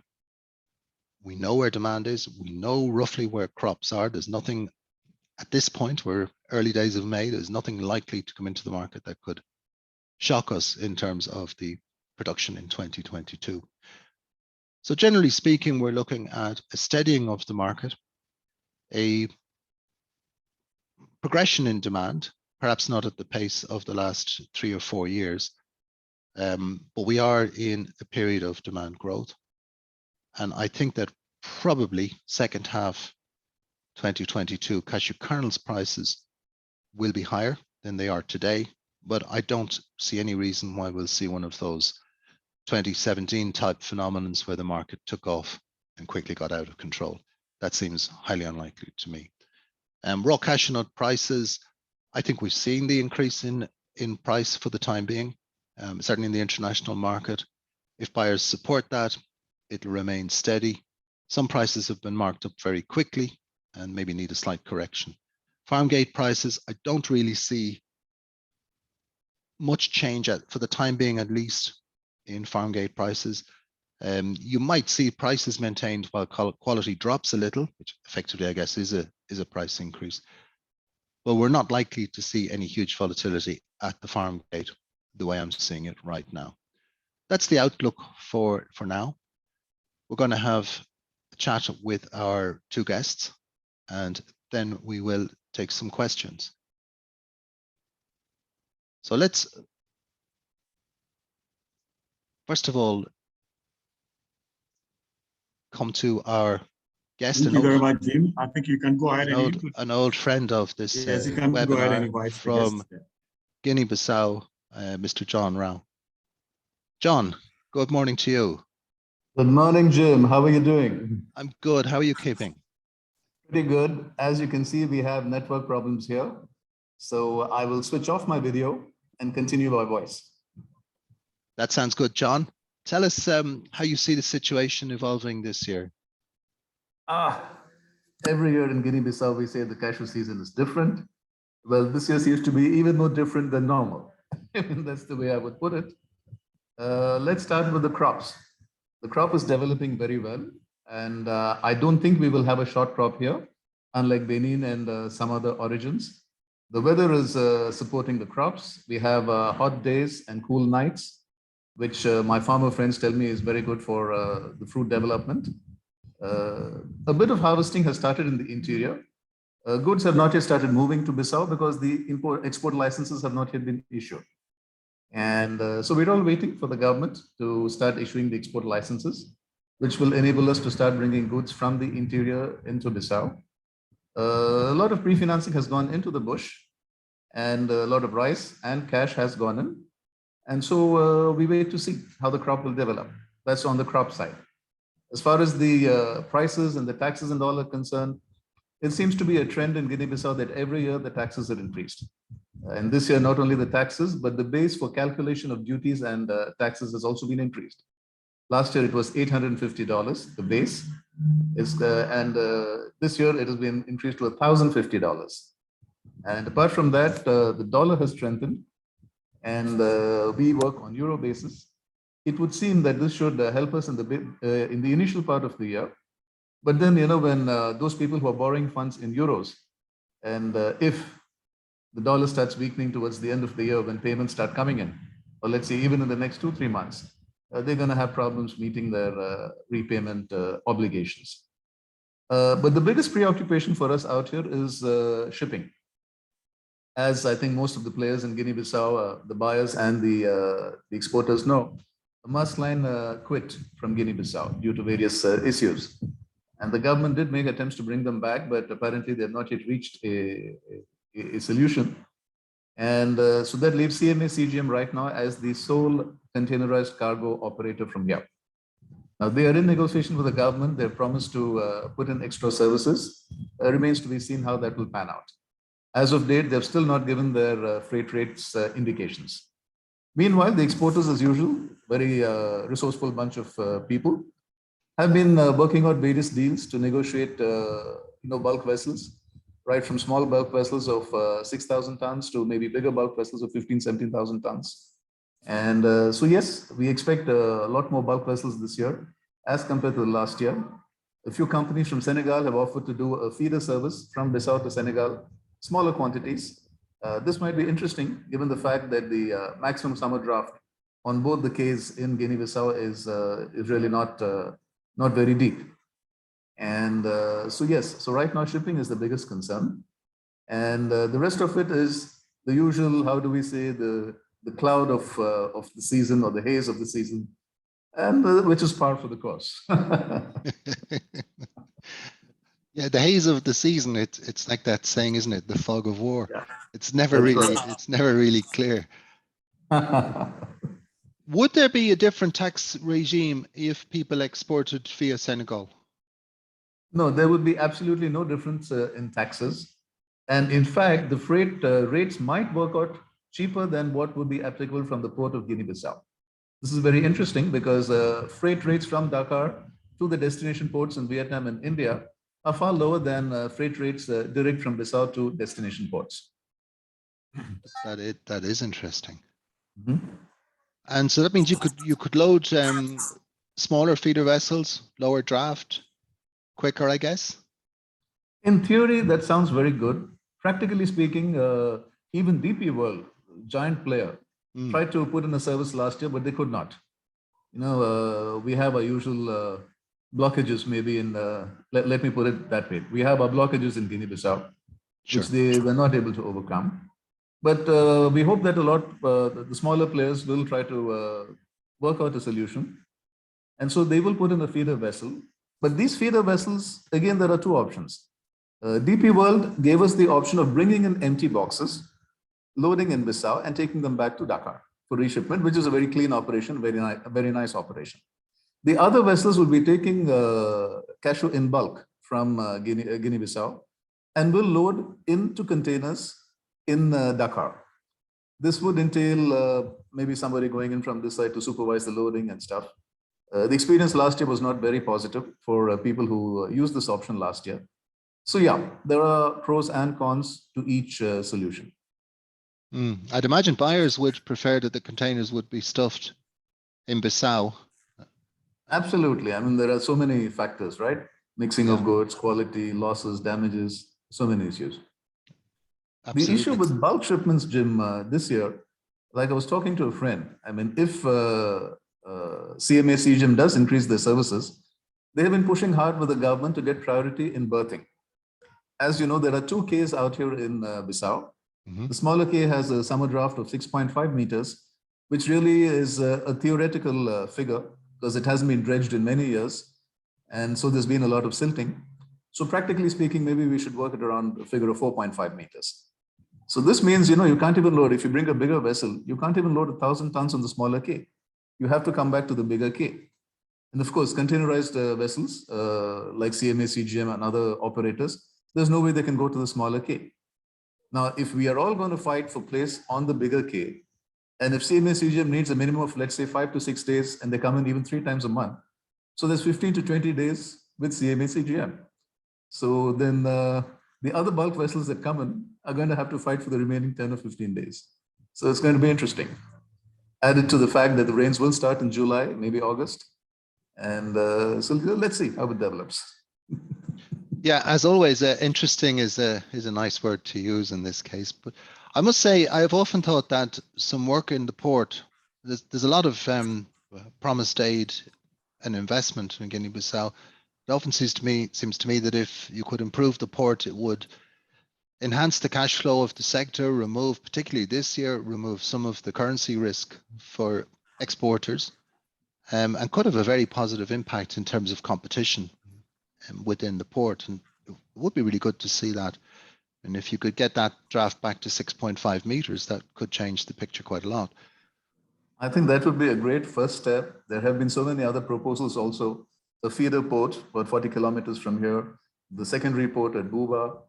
We know where demand is. We know roughly where crops are. There's nothing at this point, we're early days of May, there's nothing likely to come into the market that could shock us in terms of the production in 2022. So generally speaking, we're looking at a steadying of the market, a progression in demand, perhaps not at the pace of the last 3 or 4 years, but we are in a period of demand growth. And I think that probably second half 2022 cashew kernels prices will be higher than they are today, but I don't see any reason why we'll see one of those 2017 type phenomenons where the market took off and quickly got out of control. That seems highly unlikely to me. Raw cashew nut prices, I think we've seen the increase in price for the time being, certainly in the international market. If buyers support that, it'll remain steady. Some prices have been marked up very quickly and maybe need a slight correction. Farm gate prices, I don't really see much change for the time being, at least in farm gate prices. You might see prices maintained while quality drops a little, which effectively, I guess, is a price increase. But we're not likely to see any huge volatility at the farm gate the way I'm seeing it right now. That's the outlook for now. We're going to have a chat with our two guests, and then we will take some questions. So let's, first of all, come to our guest. Thank you very much, Jim. I think you can go ahead an old friend of this yes, you can webinar go ahead and invite from Guinea-Bissau, Mr. John Rao. John, good morning to you. Good morning, Jim. How are you doing? I'm good. How are you keeping? Pretty good. As you can see, we have network problems here. So I will switch off my video and continue by voice. That sounds good, John. Tell us how you see the situation evolving this year. Every year in Guinea-Bissau, we say the cashew season is different. Well, this year seems to be even more different than normal. That's the way I would put it. Let's start with the crops. The crop is developing very well. And I don't think we will have a short crop here, unlike Benin and some other origins. The weather is supporting the crops. We have hot days and cool nights, which my farmer friends tell me is very good for the fruit development. A bit of harvesting has started in the interior. Goods have not yet started moving to Bissau because the import-export licenses have not yet been issued. And so we're all waiting for the government to start issuing the export licenses, which will enable us to start bringing goods from the interior into Bissau. A lot of pre-financing has gone into the bush, and a lot of rice and cash has gone in. And so we wait to see how the crop will develop. That's on the crop side. As far as the prices and the taxes and all are concerned, it seems to be a trend in Guinea-Bissau that every year the taxes are increased. And this year, not only the taxes, but the base for calculation of duties and taxes has also been increased. Last year, it was $850, the base. This year, it has been increased to $1,050. And apart from that, the dollar has strengthened, and we work on euro basis. It would seem that this should help us in the initial part of the year. But then, you know, when those people who are borrowing funds in euros, and if the dollar starts weakening towards the end of the year when payments start coming in, or let's say even in the next 2-3 months, they're going to have problems meeting their repayment obligations. But the biggest preoccupation for us out here is shipping. As I think most of the players in Guinea-Bissau, the buyers and the exporters know, the Maersk line quit from Guinea-Bissau due to various issues. And the government did make attempts to bring them back, but apparently they have not yet reached a solution. And so that leaves CMA CGM right now as the sole containerized cargo operator from here. Now they are in negotiation with the government. They've promised to put in extra services. Remains to be seen how that will pan out. As of date, they've still not given their freight rates indications. Meanwhile, the exporters, as usual, very resourceful bunch of people, have been working out various deals to negotiate bulk vessels, right from small bulk vessels of 6,000 tons to maybe bigger bulk vessels of 15,000-17,000 tons. And so yes, we expect a lot more bulk vessels this year as compared to the last year. A few companies from Senegal have offered to do a feeder service from Bissau to Senegal, smaller quantities. This might be interesting given the fact that the maximum summer draft on both the quays in Guinea-Bissau is really not not very deep. And so yes, so right now shipping is the biggest concern. And the rest of it is the usual, how do we say, the cloud of the season or the haze of the season, and which is par for the course. Yeah, the haze of the season, it's like that saying, isn't it? The fog of war. Yeah, It's never that's really, right. it's never really clear. Would there be a different tax regime if people exported via Senegal? No, there would be absolutely no difference in taxes. And in fact, the freight rates might work out cheaper than what would be applicable from the port of Guinea-Bissau. This is very interesting because freight rates from Dakar to the destination ports in Vietnam and India are far lower than freight rates direct from Bissau to destination ports. That is interesting. Mhm. And so that means you could load smaller feeder vessels, lower draft, quicker, I guess. In theory, that sounds very good. Practically speaking, even DP World, giant player, Mm, tried to put in a service last year, but they could not. We have our usual blockages maybe let me put it that way. We have our blockages in Guinea-Bissau, sure. which they were not able to overcome. But we hope that a lot, the smaller players will try to work out a solution. And so they will put in a feeder vessel. But these feeder vessels, again, there are two options. DP World gave us the option of bringing in empty boxes, loading in Bissau and taking them back to Dakar for reshipment, which is a very clean operation, very nice operation. The other vessels will be taking cashew in bulk from Guinea-Bissau and will load into containers in Dakar. This would entail maybe somebody going in from this side to supervise the loading and stuff. The experience last year was not very positive for people who used this option last year. So yeah, there are pros and cons to each solution. I'd imagine buyers would prefer that the containers would be stuffed in Bissau. Absolutely. I mean, there are so many factors, right? Mixing Yeah. of goods, quality, losses, damages, so many issues. The issue Absolutely. with bulk shipments, Jim, this year, like I was talking to a friend, I mean, if CMA CGM does increase their services, they have been pushing hard with the government to get priority in berthing. As you know, there are 2 Ks out here in Bissau. Mhm. The smaller K has a summer draft of 6.5 meters, which really is a theoretical figure because it hasn't been dredged in many years. And so there's been a lot of silting. So practically speaking, maybe we should work it around a figure of 4.5 meters. So this means, you can't even load, if you bring a bigger vessel, you can't even load 1,000 tons on the smaller K. You have to come back to the bigger K. And of course, containerized vessels like CMA, CGM and other operators, there's no way they can go to the smaller K. Now, if we are all going to fight for place on the bigger K, and if CMA, CGM needs a minimum of, let's say, 5 to 6 days, and they come in even 3 times a month, so there's 15 to 20 days with CMA, CGM. So then the other bulk vessels that come in are going to have to fight for the remaining 10 or 15 days. So it's going to be interesting. Added to the fact that the rains will start in July, maybe August. And so let's see how it develops. Yeah, as always, interesting is a nice word to use in this case. But I must say, I've often thought that some work in the port, there's a lot of promised aid and investment in Guinea-Bissau. It often seems to me that if you could improve the port, it would enhance the cash flow of the sector, particularly this year, remove some of the currency risk for exporters, and could have a very positive impact in terms of competition within the port. And it would be really good to see that. And if you could get that draft back to 6.5 meters, that could change the picture quite a lot. I think that would be a great first step. There have been so many other proposals also. The feeder port, about 40 kilometers from here, the secondary port at Buba.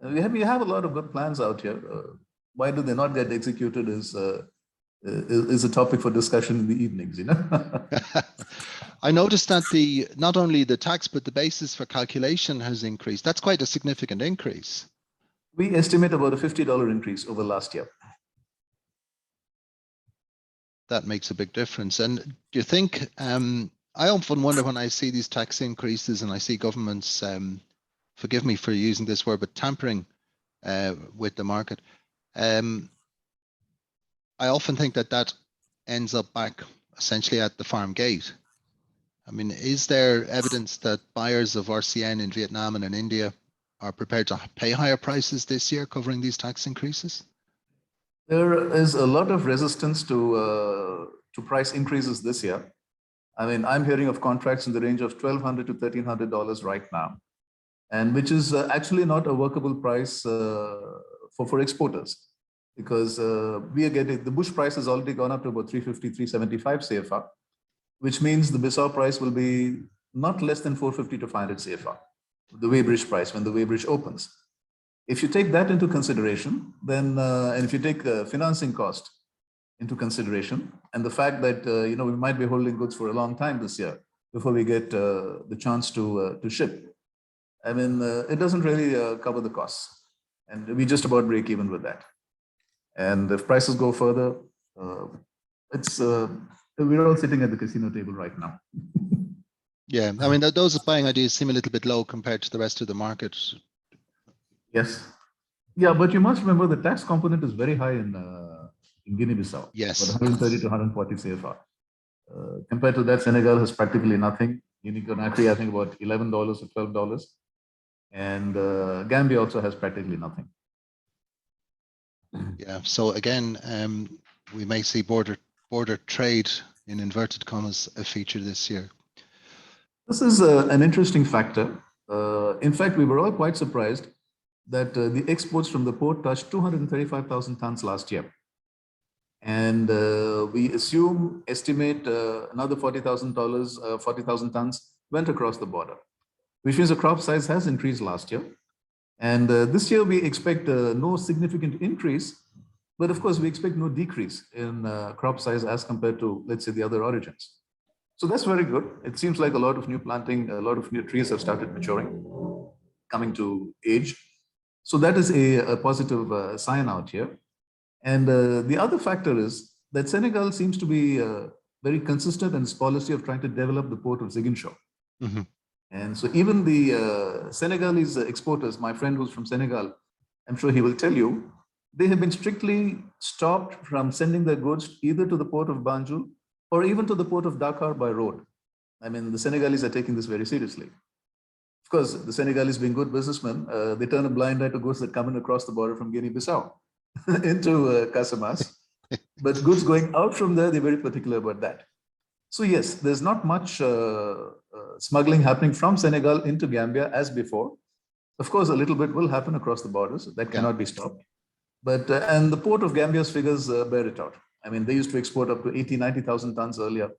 We have a lot of good plans out here. Why do they not get executed is a topic for discussion in the evenings, I noticed that not only the tax, but the basis for calculation has increased. That's quite a significant increase. We estimate about a $50 increase over last year. That makes a big difference. And do you think, I often wonder when I see these tax increases and I see governments, forgive me for using this word, but tampering with the market. I often think that ends up back essentially at the farm gate. I mean, is there evidence that buyers of RCN in Vietnam and in India are prepared to pay higher prices this year covering these tax increases? There is a lot of resistance to price increases this year. I mean, I'm hearing of contracts in the range of $1,200 to $1,300 right now, and which is actually not a workable price for exporters, because we are getting, the bush price has already gone up to about 350, 375 CFR, which means the Bissau price will be not less than 450 to 500 CFR, the Weybridge price when the Weybridge opens. If you take that into consideration, then, and if you take financing cost into consideration, and the fact that, we might be holding goods for a long time this year before we get the chance to ship. I mean, it doesn't really cover the costs, and we just about break even with that. And if prices go further, we're all sitting at the casino table right now. Yeah, I mean, those buying ideas seem a little bit low compared to the rest of the market. Yes. Yeah, but you must remember the tax component is very high in Guinea-Bissau. Yes. About 130 to 140 CFR. Compared to that, Senegal has practically nothing. Guinea-Conakry, I think about $11 or $12. And Gambia also has practically nothing. Yeah, so again, we may see border trade, in inverted commas, a feature this year. This is an interesting factor. In fact, we were all quite surprised that the exports from the port touched 235,000 tons last year. And we estimate another 40,000 tons went across the border, which means the crop size has increased last year. And this year we expect no significant increase, but of course we expect no decrease in crop size as compared to, let's say, the other origins. So that's very good. It seems like a lot of new planting, a lot of new trees have started maturing, coming to age. So that is a positive sign out here. And the other factor is that Senegal seems to be very consistent in its policy of trying to develop the port of Ziguinchor. Mm-hmm. And so even the Senegalese exporters, my friend who's from Senegal, I'm sure he will tell you, they have been strictly stopped from sending their goods either to the port of Banjul or even to the port of Dakar by road. I mean, the Senegalese are taking this very seriously. Of course, the Senegalese being good businessmen, they turn a blind eye to goods that come in across the border from Guinea-Bissau into Casamas. But goods going out from there, they're very particular about that. So yes, there's not much smuggling happening from Senegal into Gambia as before. Of course, a little bit will happen across the borders. That cannot be stopped. But, and the port of Gambia's figures bear it out. I mean, they used to export up to 80, 90,000 tons earlier,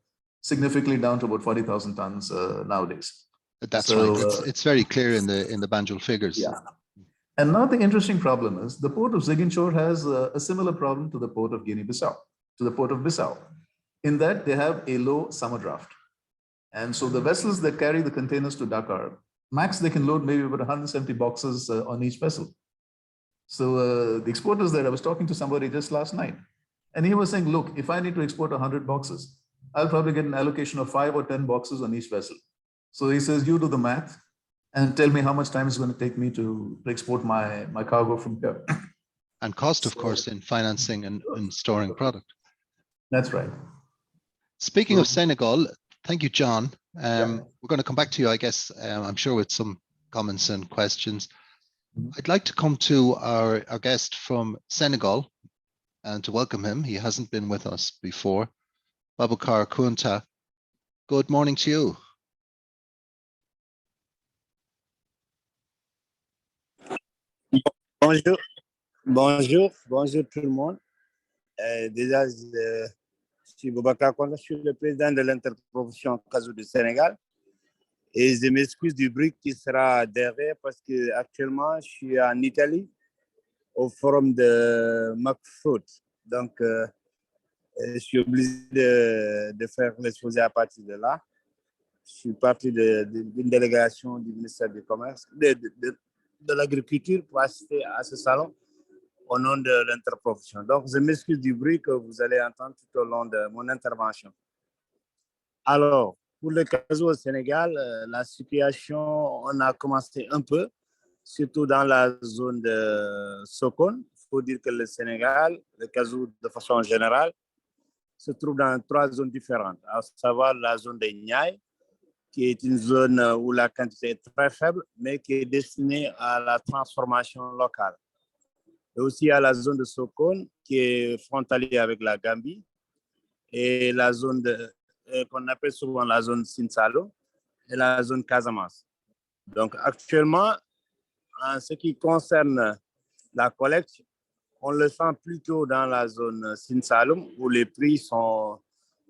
significantly down to about 40,000 tons nowadays. That's so, right. It's very clear in the Banjul figures. Yeah. And now the interesting problem is the port of Ziguinchor has a similar problem to the port of Guinea-Bissau, to the port of Bissau, in that they have a low summer draft. And so the vessels that carry the containers to Dakar, max they can load maybe about 170 boxes on each vessel. So the exporters there, I was talking to somebody just last night, and he was saying, look, if I need to export 100 boxes, I'll probably get an allocation of 5 or 10 boxes on each vessel. So he says, you do the math and tell me how much time it's going to take me to export my cargo from here. And cost, of course, in financing and storing product. That's right. Speaking of Senegal, thank you, John. We're going to come back to you, I guess, I'm sure with some comments and questions. I'd like to come to our guest from Senegal and to welcome him. He hasn't been with us before. Baboucar Kounta, good morning to you. Bonjour tout le monde. Déjà, je suis Baboucar Kounta, je suis le président de l'interprofession cashew du Sénégal. Et je m'excuse du bruit qui sera derrière parce que actuellement je suis en Italie au forum de McFruit. Donc, je suis obligé de faire l'exposé à partir de là. Je suis parti d'une délégation du ministère du Commerce, de l'Agriculture pour assister à ce salon au nom de l'interprofession. Donc, je m'excuse du bruit que vous allez entendre tout au long de mon intervention. Alors, pour le cashew au Sénégal, la situation, on a commencé un peu, surtout dans la zone de Sokone. Il faut dire que le Sénégal, le cashew de façon générale, se trouve dans 3 zones différentes, à savoir la zone de Niayes, qui est une zone où la quantité est très faible, mais qui est destinée à la transformation locale. Et aussi à la zone de Sokone, qui est frontalière avec la Gambie, et la zone qu'on appelle souvent la zone Sinsalo et la zone Casamance. Donc actuellement, en ce qui concerne la collecte, on le sent plutôt dans la zone Sinsaloum où les prix sont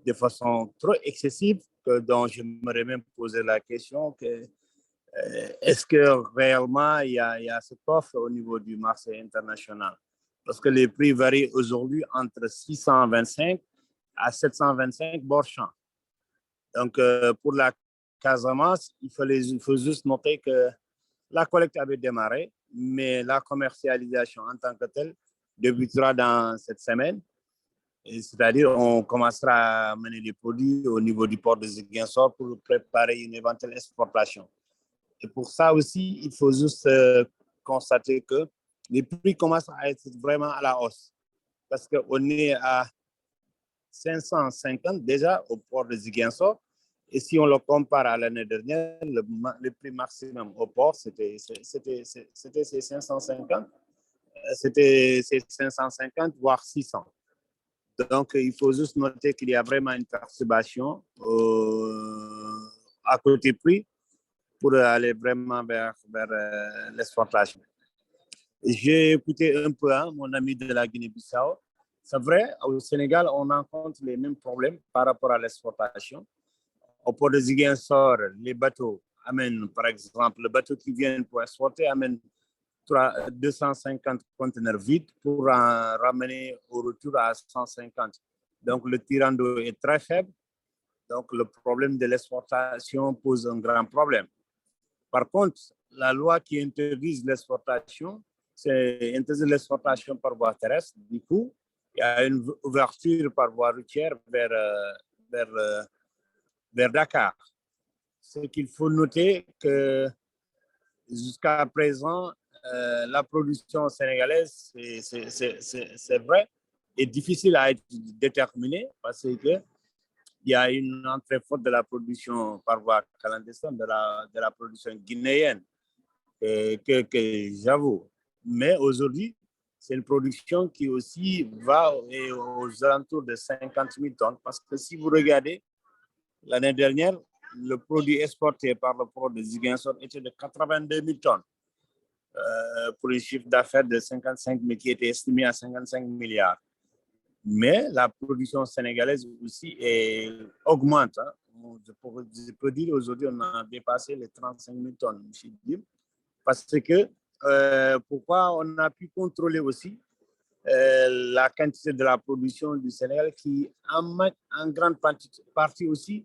de façon trop excessive, dont je m'aurais même posé la question que est-ce que réellement il y a cette offre au niveau du marché international? Parce que les prix varient aujourd'hui entre 625 à 725 bord champ. Donc, pour la Casamance, il faut juste noter que la collecte avait démarré, mais la commercialisation en tant que telle débutera dans cette semaine. C'est-à-dire, on commencera à mener les produits au niveau du port de Ziguinchor pour préparer une éventuelle exportation. Et pour ça aussi, il faut juste constater que les prix commencent à être vraiment à la hausse. Parce qu'on est à 550 déjà au port de Ziguinchor. Et si on le compare à l'année dernière, le prix maximum au port, c'était ces 550. C'était 550, voire 600. Donc, il faut juste noter qu'il y a vraiment une perturbation à côté prix pour aller vraiment vers l'exportation. J'ai écouté un peu mon ami de la Guinée-Bissau. C'est vrai, au Sénégal, on rencontre les mêmes problèmes par rapport à l'exportation. Au port de Ziguinchor, les bateaux amènent, par exemple, le bateau qui vient pour exporter amène 250 conteneurs vides pour en ramener au retour à 150. Donc, le tirant d'eau est très faible. Donc, le problème de l'exportation pose un grand problème. Par contre, la loi qui interdit l'exportation, c'est interdire l'exportation par voie terrestre. Du coup, il y a une ouverture par voie routière vers Dakar. Ce qu'il faut noter que jusqu'à présent, la production sénégalaise, c'est vrai, est difficile à être déterminée parce que il y a une entrée forte de la production par voie clandestine, de la production guinéenne, que j'avoue. Mais aujourd'hui, c'est une production qui aussi va aux alentours de 50 000 tonnes. Parce que si vous regardez, l'année dernière, le produit exporté par le port de Ziguinchor était de 82 000 tonnes pour un chiffre d'affaires de 55 000 qui était estimé à 55 milliards. Mais la production sénégalaise aussi augmente. Je peux dire aujourd'hui, on a dépassé les 35 000 tonnes, M. Dim, parce que pourquoi on a pu contrôler aussi la quantité de la production du Sénégal qui, en grande partie aussi,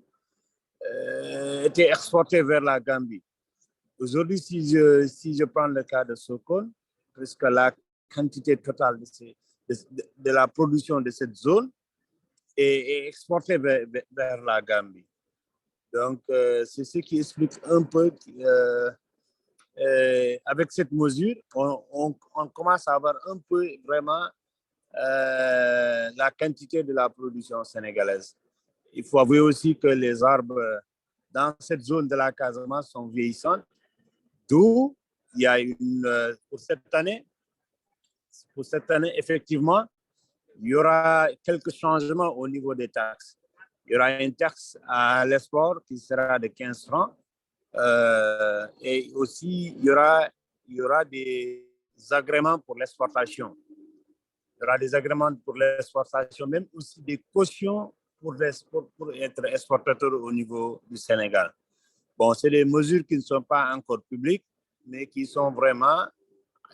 était exportée vers la Gambie. Aujourd'hui, si je prends le cas de Sokone, presque la quantité totale de la production de cette zone est exportée vers la Gambie. Donc, c'est ce qui explique un peu avec cette mesure, on commence à avoir un peu vraiment la quantité de la production sénégalaise. Il faut avouer aussi que les arbres dans cette zone de la Casamance sont vieillissants, d'où il y a pour cette année, effectivement, il y aura quelques changements au niveau des taxes. Il y aura une taxe à l'export qui sera de 15 francs. Et aussi, il y aura des agréments pour l'exportation. Il y aura des agréments pour l'exportation, même aussi des cautions pour être exportateur au niveau du Sénégal. Bon, c'est des mesures qui ne sont pas encore publiques, mais qui sont vraiment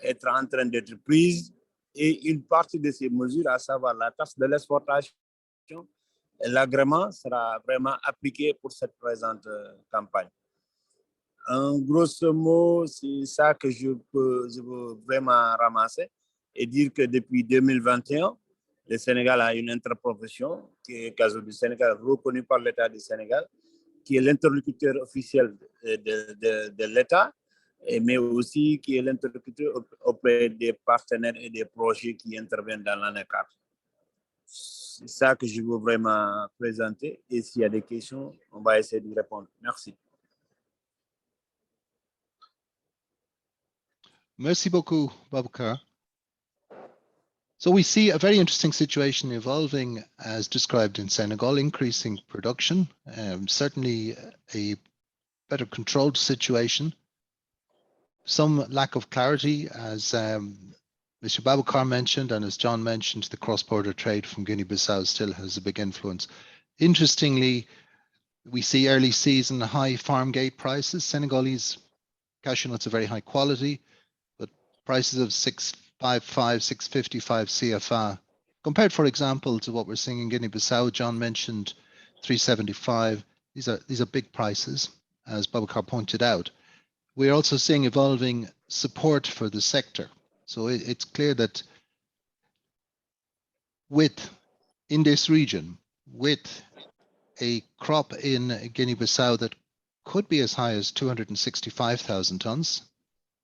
en train d'être prises. Et une partie de ces mesures, à savoir la taxe de l'exportation, l'agrément sera vraiment appliqué pour cette présente campagne. En grosso modo, c'est ça que je veux vraiment ramasser et dire que depuis 2021, le Sénégal a une interprofession qui est Cashew du Sénégal, reconnue par l'État du Sénégal, qui est l'interlocuteur officiel de l'État, mais aussi qui est l'interlocuteur auprès des partenaires et des projets qui interviennent dans l'ANECAR. C'est ça que je veux vraiment présenter. Et s'il y a des questions, on va essayer de répondre. Merci. Merci beaucoup, Babakar. So we see a very interesting situation evolving as described in Senegal, increasing production, certainly a better controlled situation, some lack of clarity as Mr. Babakar mentioned, and as John mentioned, the cross-border trade from Guinea-Bissau still has a big influence. Interestingly, we see early season high farm gate prices. Senegalese cashew nuts are very high quality, but prices of 655, 655 CFA, compared, for example, to what we're seeing in Guinea-Bissau. John mentioned 375. These are big prices, as Babakar pointed out. We're also seeing evolving support for the sector. So it's clear that in this region, with a crop in Guinea-Bissau that could be as high as 265,000 tons,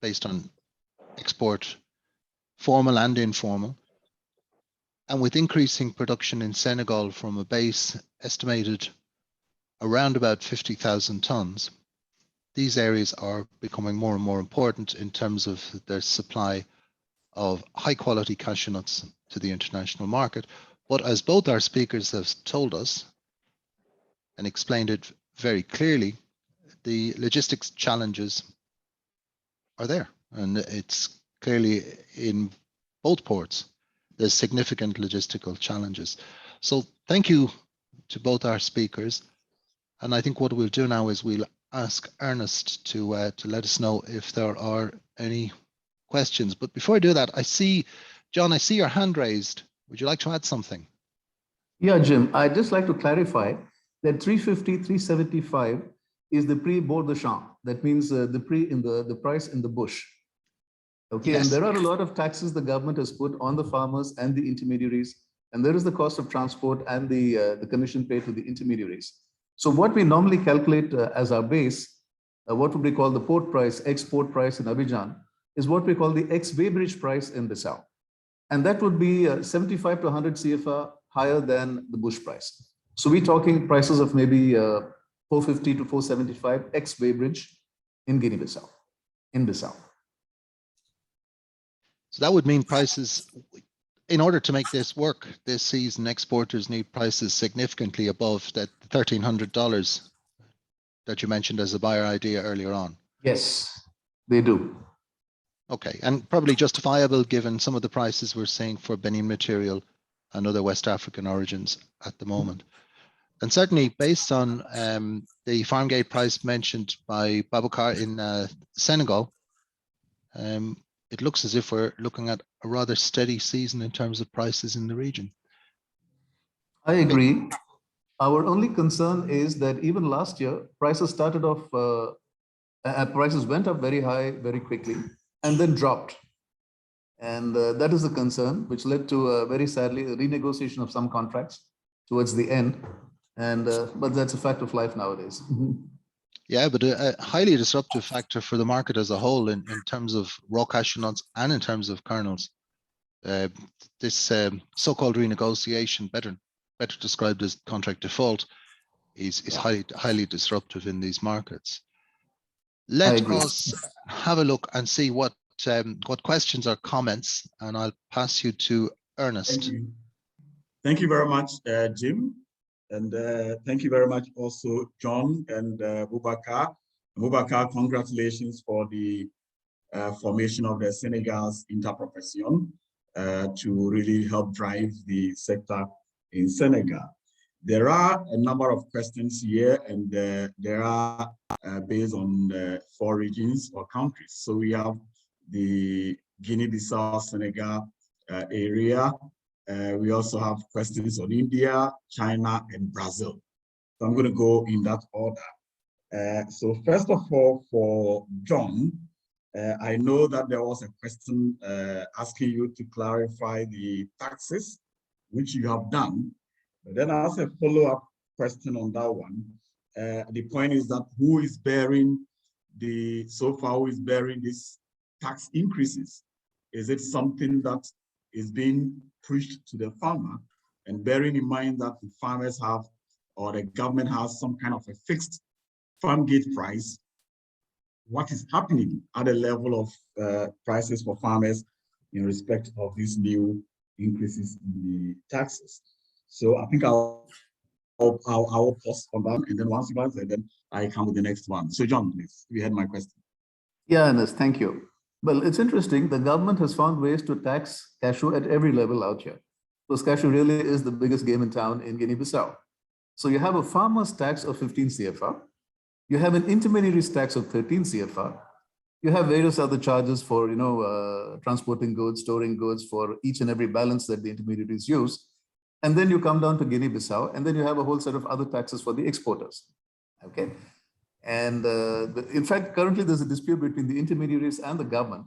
based on export, formal and informal, and with increasing production in Senegal from a base estimated around about 50,000 tons, these areas are becoming more and more important in terms of their supply of high quality cashew nuts to the international market. But as both our speakers have told us and explained it very clearly, the logistics challenges are there, and it's clearly in both ports there's significant logistical challenges. So thank you to both our speakers, and I think what we'll do now is we'll ask Ernest to let us know if there are any questions. But before I do that, John, I see your hand raised. Would you like to add something? Yeah, Jim, I'd just like to clarify that 350, 375 is the prix bord de champ. That means the price in the bush. Okay, Yes. and there are a lot of taxes the government has put on the farmers and the intermediaries, and there is the cost of transport and the commission paid to the intermediaries. So what we normally calculate as our base, what would we call the port price, export price in Abidjan, is what we call the ex-weighbridge price in Bissau. And that would be 75 to 100 CFA higher than the bush price. So we're talking prices of maybe 450 to 475 ex-weighbridge in Guinea-Bissau, in Bissau. So that would mean prices, in order to make this work this season, exporters need prices significantly above that $1,300 that you mentioned as a buyer idea earlier on. Yes, they do. Okay, and probably justifiable given some of the prices we're seeing for Benin material and other West African origins at the moment. And certainly based on the farm gate price mentioned by Babakar in Senegal, it looks as if we're looking at a rather steady season in terms of prices in the region. I agree. Our only concern is that even last year, prices started off, prices went up very high, very quickly, and then dropped. And that is a concern, which led to, very sadly, a renegotiation of some contracts towards the end. And but that's a fact of life nowadays. Yeah, but a highly disruptive factor for the market as a whole in terms of raw cashew nuts and in terms of kernels. This so-called renegotiation, better described as contract default, is highly disruptive in these markets. Let us have a look and see what questions or comments, and I'll pass you to Ernest. Thank you. Thank you very much, Jim. And thank you very much also, John and Boubacar. Boubacar, congratulations for the formation of the Senegal's interprofession to really help drive the sector in Senegal. There are a number of questions here, and there are based on 4 regions or countries. So we have the Guinea-Bissau, Senegal area. We also have questions on India, China, and Brazil. So I'm going to go in that order. So first of all, for John, I know that there was a question asking you to clarify the taxes, which you have done. But then as a follow-up question on that one, the point is that who is bearing these tax increases? Is it something that is being pushed to the farmer? And bearing in mind that the farmers have, or the government has some kind of a fixed farm gate price, what is happening at the level of prices for farmers in respect of these new increases in the taxes. So I think I'll pause on that, and then once you answer, then I come with the next one. So John, please, you had my question. Yeah, Ernest, thank you. Well, it's interesting. The government has found ways to tax cashew at every level out here. Because cashew really is the biggest game in town in Guinea-Bissau. So you have a farmer's tax of 15 CFR. You have an intermediary's tax of 13 CFR. You have various other charges for, transporting goods, storing goods for each and every balance that the intermediaries use. And then you come down to Guinea-Bissau, and then you have a whole set of other taxes for the exporters. Okay. And in fact, currently there's a dispute between the intermediaries and the government,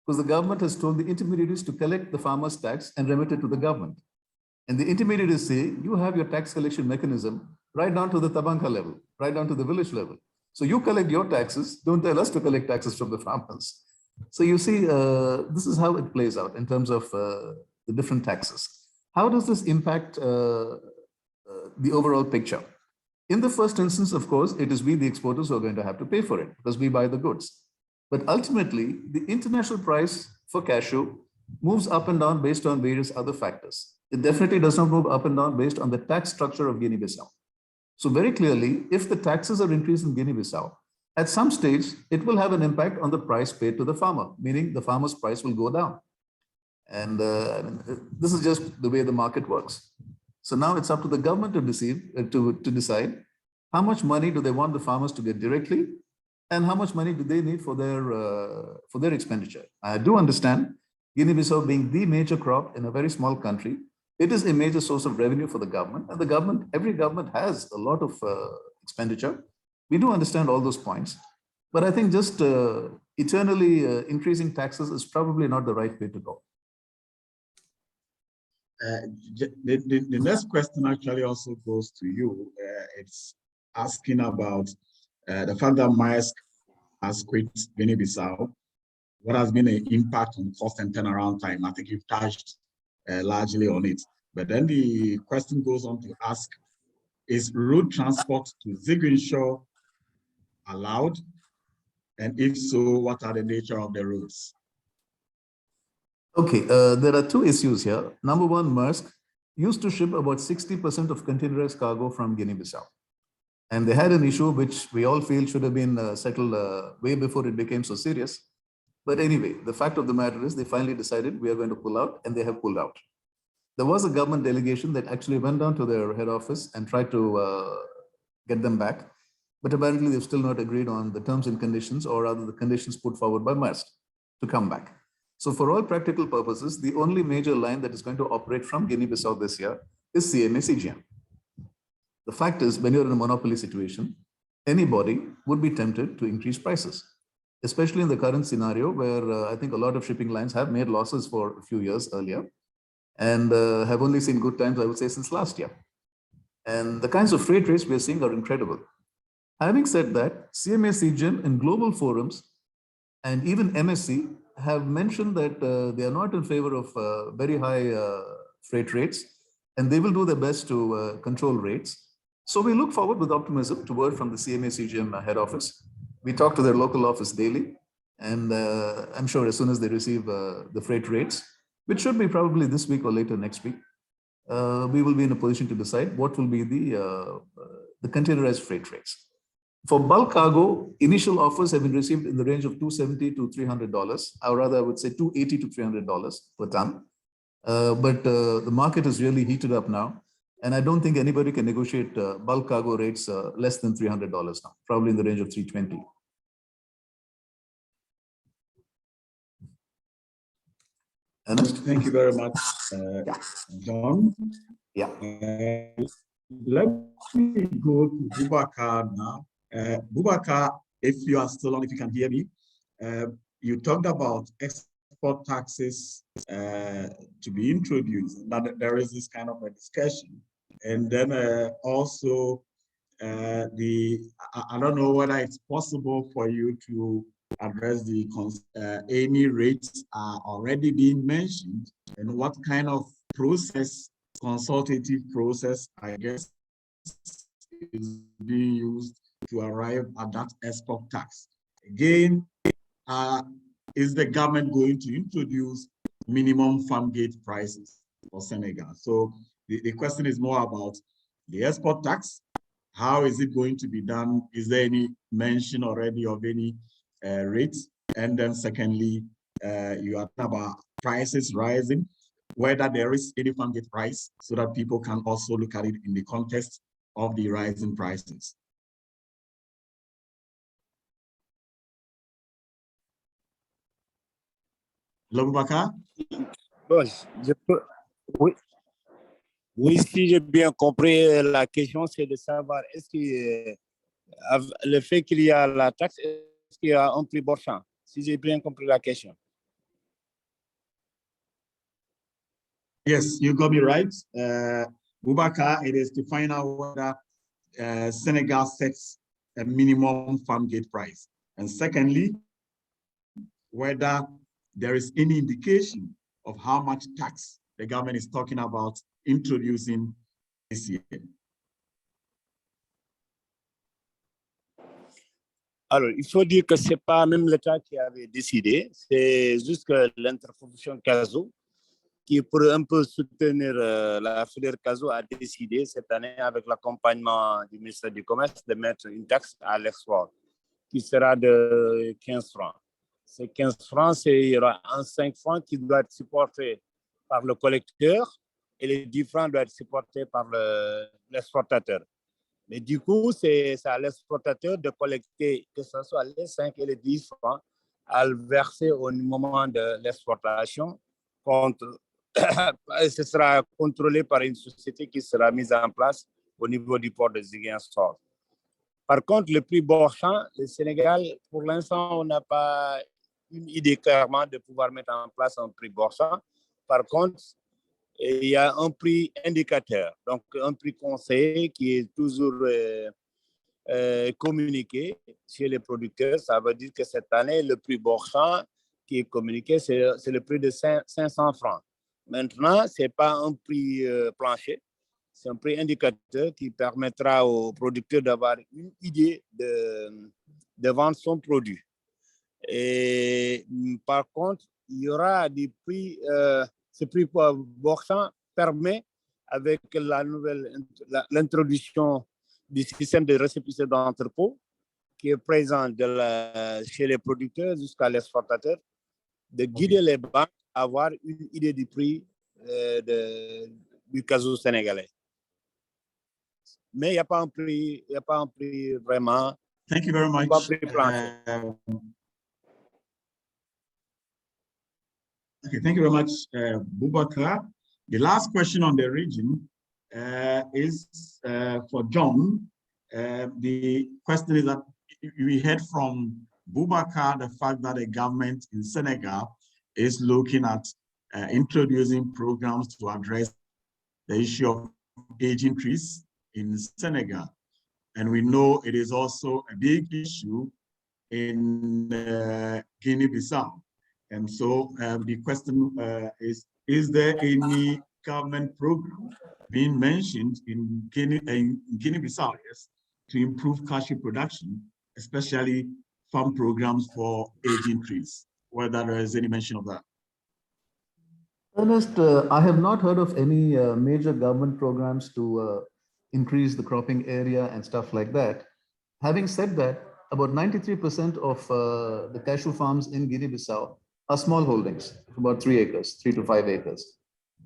because the government has told the intermediaries to collect the farmer's tax and remit it to the government. And the intermediaries say, you have your tax collection mechanism right down to the Tabanka level, right down to the village level. So you collect your taxes, don't tell us to collect taxes from the farmers. So you see, this is how it plays out in terms of the different taxes. How does this impact the overall picture? In the first instance, of course, it is we, the exporters, who are going to have to pay for it because we buy the goods. But ultimately, the international price for cashew moves up and down based on various other factors. It definitely does not move up and down based on the tax structure of Guinea-Bissau. So very clearly, if the taxes are increased in Guinea-Bissau, at some stage, it will have an impact on the price paid to the farmer, meaning the farmer's price will go down. And this is just the way the market works. So now it's up to the government to decide how much money do they want the farmers to get directly, and how much money do they need for their expenditure. I do understand Guinea-Bissau being the major crop in a very small country, it is a major source of revenue for the government, and the government, every government has a lot of expenditure. We do understand all those points, but I think just eternally increasing taxes is probably not the right way to go. The next question actually also goes to you. It's asking about the fact that Maersk has quit Guinea-Bissau. What has been the impact on cost and turnaround time? I think you've touched largely on it. But then the question goes on to ask, is road transport to Ziguinchor allowed? And if so, what are the nature of the roads? Okay, there are two issues here. Number one, Maersk used to ship about 60% of containerized cargo from Guinea-Bissau. And they had an issue which we all feel should have been settled way before it became so serious. But anyway, the fact of the matter is they finally decided we are going to pull out, and they have pulled out. There was a government delegation that actually went down to their head office and tried to get them back. But apparently they've still not agreed on the terms and conditions, or rather the conditions put forward by Maersk to come back. So for all practical purposes, the only major line that is going to operate from Guinea-Bissau this year is CMA-CGM. The fact is, when you're in a monopoly situation, anybody would be tempted to increase prices, especially in the current scenario where I think a lot of shipping lines have made losses for a few years earlier and have only seen good times, I would say, since last year. And the kinds of freight rates we're seeing are incredible. Having said that, CMA-CGM in global forums and even MSC have mentioned that they are not in favor of very high freight rates, and they will do their best to control rates. So we look forward with optimism to word from the CMA-CGM head office. We talk to their local office daily, and I'm sure as soon as they receive the freight rates, which should be probably this week or later next week, we will be in a position to decide what will be the containerized freight rates. For bulk cargo, initial offers have been received in the range of $270 to $300, or rather I would say $280 to $300 per ton. But the market is really heated up now, and I don't think anybody can negotiate bulk cargo rates less than $300 now, probably in the range of $320. Ernest? Thank you very much, John. Yeah. Let me go to Boubacar now. Boubacar, if you are still on, if you can hear me, you talked about export taxes to be introduced, that there is this kind of a discussion. And then also I don't know whether it's possible for you to address the any rates are already being mentioned, and what kind of process, consultative process, I guess, is being used to arrive at that export tax. Again, is the government going to introduce minimum farm gate prices for Senegal? So the question is more about the export tax. How is it going to be done? Is there any mention already of any rates? And then secondly, you are talking about prices rising, whether there is any farm gate price, so that people can also look at it in the context of the rising prices. Lobubaka? Bon, oui, oui, si j'ai bien compris la question, c'est de savoir est-ce que le fait qu'il y a la taxe, est-ce qu'il y a un prix borchant? Si j'ai bien compris la question. Yes, you got me right. Boubacar, it is to find out whether Senegal sets a minimum farm gate price. And secondly, whether there is any indication of how much tax the government is talking about introducing this year. Alors, il faut dire que ce n'est pas même l'État qui avait décidé, c'est juste que l'interprofession CASO, qui pour un peu soutenir la filière CASO, a décidé cette année, avec l'accompagnement du ministère du Commerce, de mettre une taxe à l'export, qui sera de 15 francs. Ces 15 francs, il y aura un 5 francs qui doit être supporté par le collecteur et les 10 francs doivent être supportés par l'exportateur. Mais du coup, c'est à l'exportateur de collecter, que ce soit les 5 et les 10 francs, à le verser au moment de l'exportation. Ce sera contrôlé par une société qui sera mise en place au niveau du port de Ziguinchor. Par contre, le prix borchant, le Sénégal, pour l'instant, on n'a pas une idée clairement de pouvoir mettre en place un prix borchant. Par contre, il y a un prix indicateur, donc un prix conseillé qui est toujours communiqué chez les producteurs. Ça veut dire que cette année, le prix borchant qui est communiqué, c'est le prix de 500 francs. Maintenant, ce n'est pas un prix plancher, c'est un prix indicateur qui permettra aux producteurs d'avoir une idée de vendre son produit. Et par contre, il y aura des prix, ce prix borchant permet, avec l'introduction du système de récépissé d'entrepôt qui est présent chez les producteurs jusqu'à l'exportateur, de guider les banques à avoir une idée du prix du cashew sénégalais. Mais il n'y a pas un prix, vraiment. Thank you very much. Okay, thank you very much, Boubacar. The last question on the region is for John. The question is that we heard from Boubacar the fact that the government in Senegal is looking at introducing programs to address the issue of age increase in Senegal. And we know it is also a big issue in Guinea-Bissau. And so the question is there any government program being mentioned in Guinea-Bissau to improve cashew production, especially farm programs for age increase, whether there is any mention of that? Ernest, I have not heard of any major government programs to increase the cropping area and stuff like that. Having said that, about 93% of the cashew farms in Guinea-Bissau are small holdings, about 3 acres, 3 to 5 acres.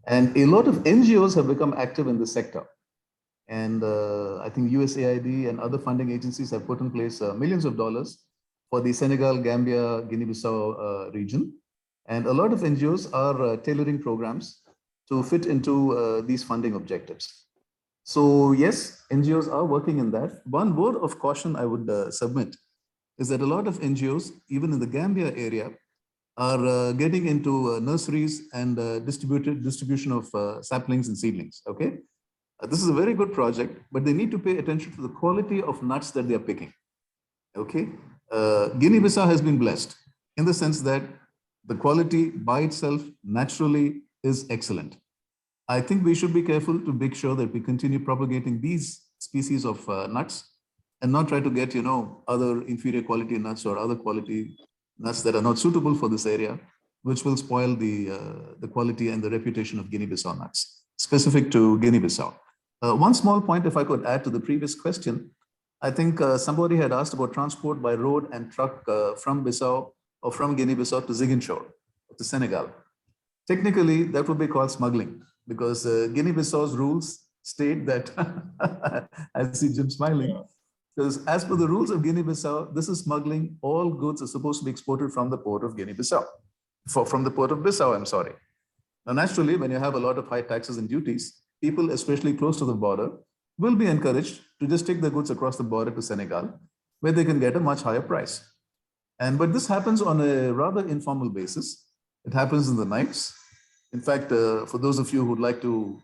And a lot of NGOs have become active in this sector. And I think USAID and other funding agencies have put in place millions of dollars for the Senegal, Gambia, Guinea-Bissau region. And a lot of NGOs are tailoring programs to fit into these funding objectives. So yes, NGOs are working in that. One word of caution I would submit is that a lot of NGOs, even in the Gambia area, are getting into nurseries and distribution of saplings and seedlings, okay? This is a very good project, but they need to pay attention to the quality of nuts that they are picking, okay? Guinea-Bissau has been blessed in the sense that the quality by itself naturally is excellent. I think we should be careful to make sure that we continue propagating these species of nuts and not try to get, other inferior quality nuts or other quality nuts that are not suitable for this area, which will spoil the quality and the reputation of Guinea-Bissau nuts, specific to Guinea-Bissau. One small point, if I could add to the previous question, I think somebody had asked about transport by road and truck from Bissau or from Guinea-Bissau to Ziguinchor, to Senegal. Technically, that would be called smuggling, because Guinea-Bissau's rules state that, I see Jim smiling, because as per the rules of Guinea-Bissau, this is smuggling. All goods are supposed to be exported from the port of Guinea-Bissau, from the port of Bissau, I'm sorry. Now, naturally, when you have a lot of high taxes and duties, people, especially close to the border, will be encouraged to just take the goods across the border to Senegal, where they can get a much higher price. But this happens on a rather informal basis. It happens in the nights. In fact, for those of you who'd like to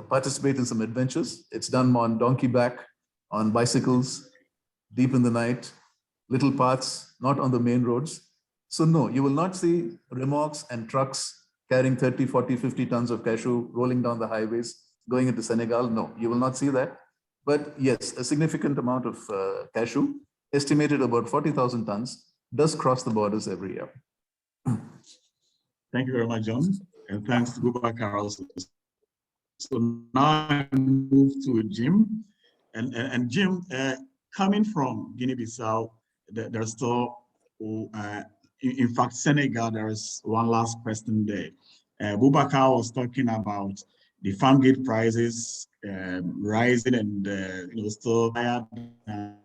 participate in some adventures, it's done on donkey back, on bicycles, deep in the night, little paths, not on the main roads. So no, you will not see remorques and trucks carrying 30, 40, 50 tons of cashew rolling down the highways, going into Senegal. No, you will not see that. But yes, a significant amount of cashew, estimated about 40,000 tons, does cross the borders every year. Thank you very much, John. And thanks to Boubacar also. So now I move to Jim. And Jim, coming from Guinea-Bissau, there's still, in fact, Senegal, there's one last question there. Boubacar was talking about the farm gate prices rising and still higher than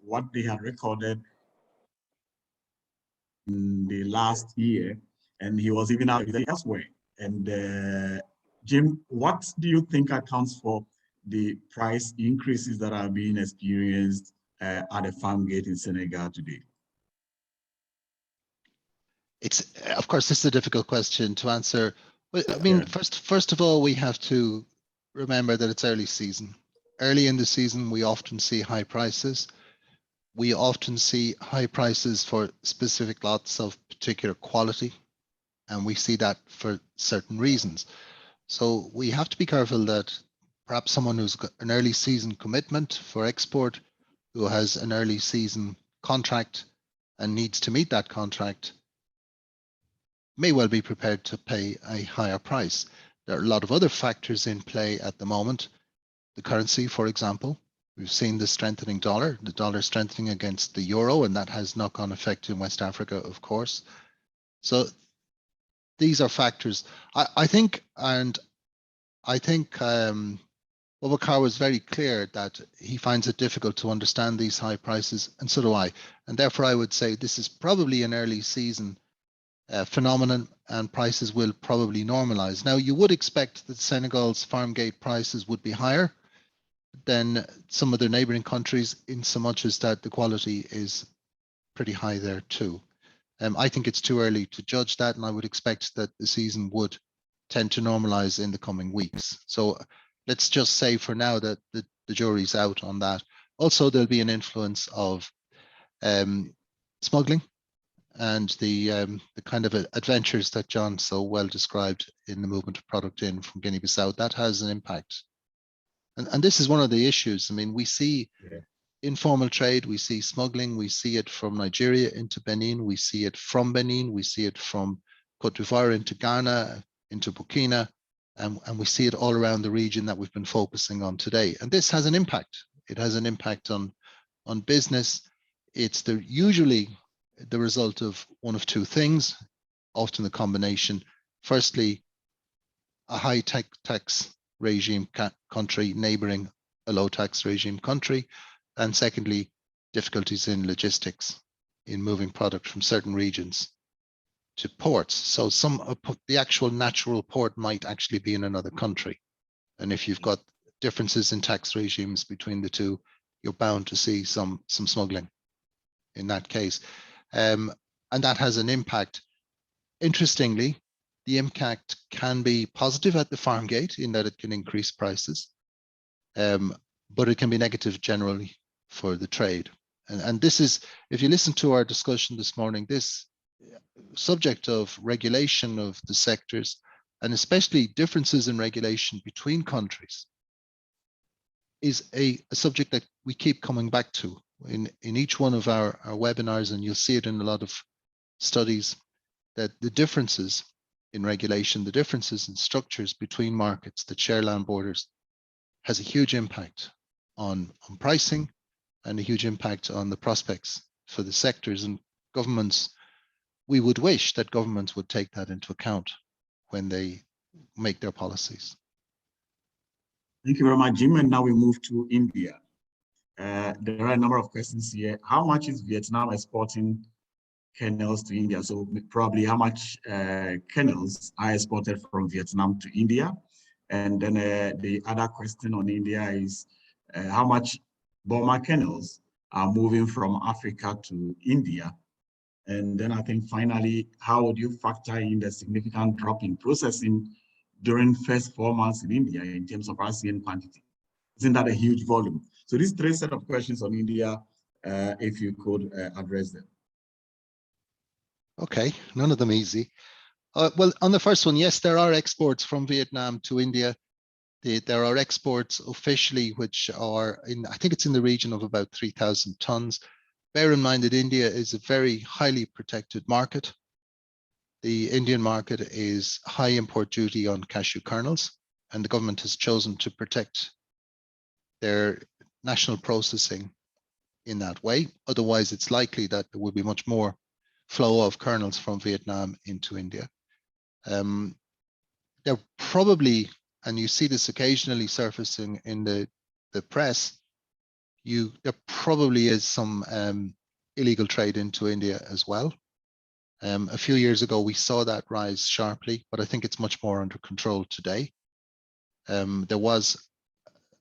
what they had recorded in the last year, and he was even out elsewhere. And Jim, what do you think accounts for the price increases that are being experienced at the farm gate in Senegal today? It's, of course, this is a difficult question to answer. But I mean, first of all, we have to remember that it's early season. Early in the season, we often see high prices. We often see high prices for specific lots of particular quality, and we see that for certain reasons. So we have to be careful that perhaps someone who's got an early season commitment for export, who has an early season contract and needs to meet that contract, may well be prepared to pay a higher price. There are a lot of other factors in play at the moment. The currency, for example, we've seen the strengthening dollar, the dollar strengthening against the euro, and that has knock-on effect in West Africa, of course. So these are factors. I think Boubacar was very clear that he finds it difficult to understand these high prices, and so do I. And therefore, I would say this is probably an early season phenomenon, and prices will probably normalize. Now, you would expect that Senegal's farm gate prices would be higher than some of the neighboring countries, in so much as that the quality is pretty high there too. I think it's too early to judge that, and I would expect that the season would tend to normalize in the coming weeks. So let's just say for now that the jury's out on that. Also, there'll be an influence of smuggling and the kind of adventures that John so well described in the movement of product in from Guinea-Bissau. That has an impact. And this is one of the issues. I mean, we see informal trade, we see smuggling, we see it from Nigeria into Benin, we see it from Benin, we see it from Cote d'Ivoire into Ghana, into Burkina, and we see it all around the region that we've been focusing on today. And this has an impact. It has an impact on business. It's usually the result of one of two things, often the combination. Firstly, a high tax regime country neighboring a low tax regime country. And secondly, difficulties in logistics, in moving product from certain regions to ports. So the actual natural port might actually be in another country. And if you've got differences in tax regimes between the two, you're bound to see some smuggling in that case. And that has an impact. Interestingly, the impact can be positive at the farm gate in that it can increase prices, but it can be negative generally for the trade. And this is, if you listen to our discussion this morning, this subject of regulation of the sectors, and especially differences in regulation between countries, is a subject that we keep coming back to in each one of our webinars, and you'll see it in a lot of studies, that the differences in regulation, the differences in structures between markets that share land borders has a huge impact on pricing and a huge impact on the prospects for the sectors, and governments, we would wish that governments would take that into account when they make their policies. Thank you very much, Jim. And now we move to India. There are a number of questions here. How much is Vietnam exporting kernels to India? So probably how much kernels are exported from Vietnam to India? And then the other question on India is how much Burma kernels are moving from Africa to India? And then I think finally, how would you factor in the significant drop in processing during first 4 months in India in terms of RCN quantity? Isn't that a huge volume? So these three set of questions on India, if you could address them. Okay, none of them easy. Well, on the first one, yes, there are exports from Vietnam to India. There are exports officially, which are in, I think it's in the region of about 3,000 tons. Bear in mind that India is a very highly protected market. The Indian market is high import duty on cashew kernels, and the government has chosen to protect their national processing in that way. Otherwise, it's likely that there will be much more flow of kernels from Vietnam into India. There probably, and you see this occasionally surfacing in the press, there probably is some illegal trade into India as well. A few years ago, we saw that rise sharply, but I think it's much more under control today. There was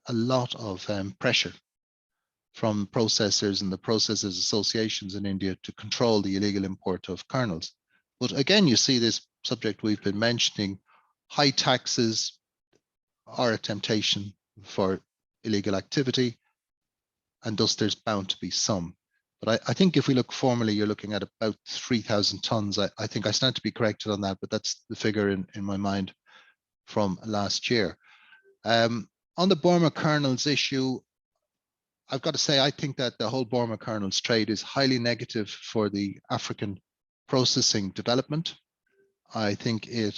a lot of pressure from processors and the processors associations in India to control the illegal import of kernels. But again, you see this subject we've been mentioning, high taxes are a temptation for illegal activity, and thus there's bound to be some. But I think if we look formally, you're looking at about 3,000 tons. I think I stand to be corrected on that, but that's the figure in my mind from last year. On the Burma kernels issue, I've got to say, I think that the whole Burma kernels trade is highly negative for the African processing development. I think it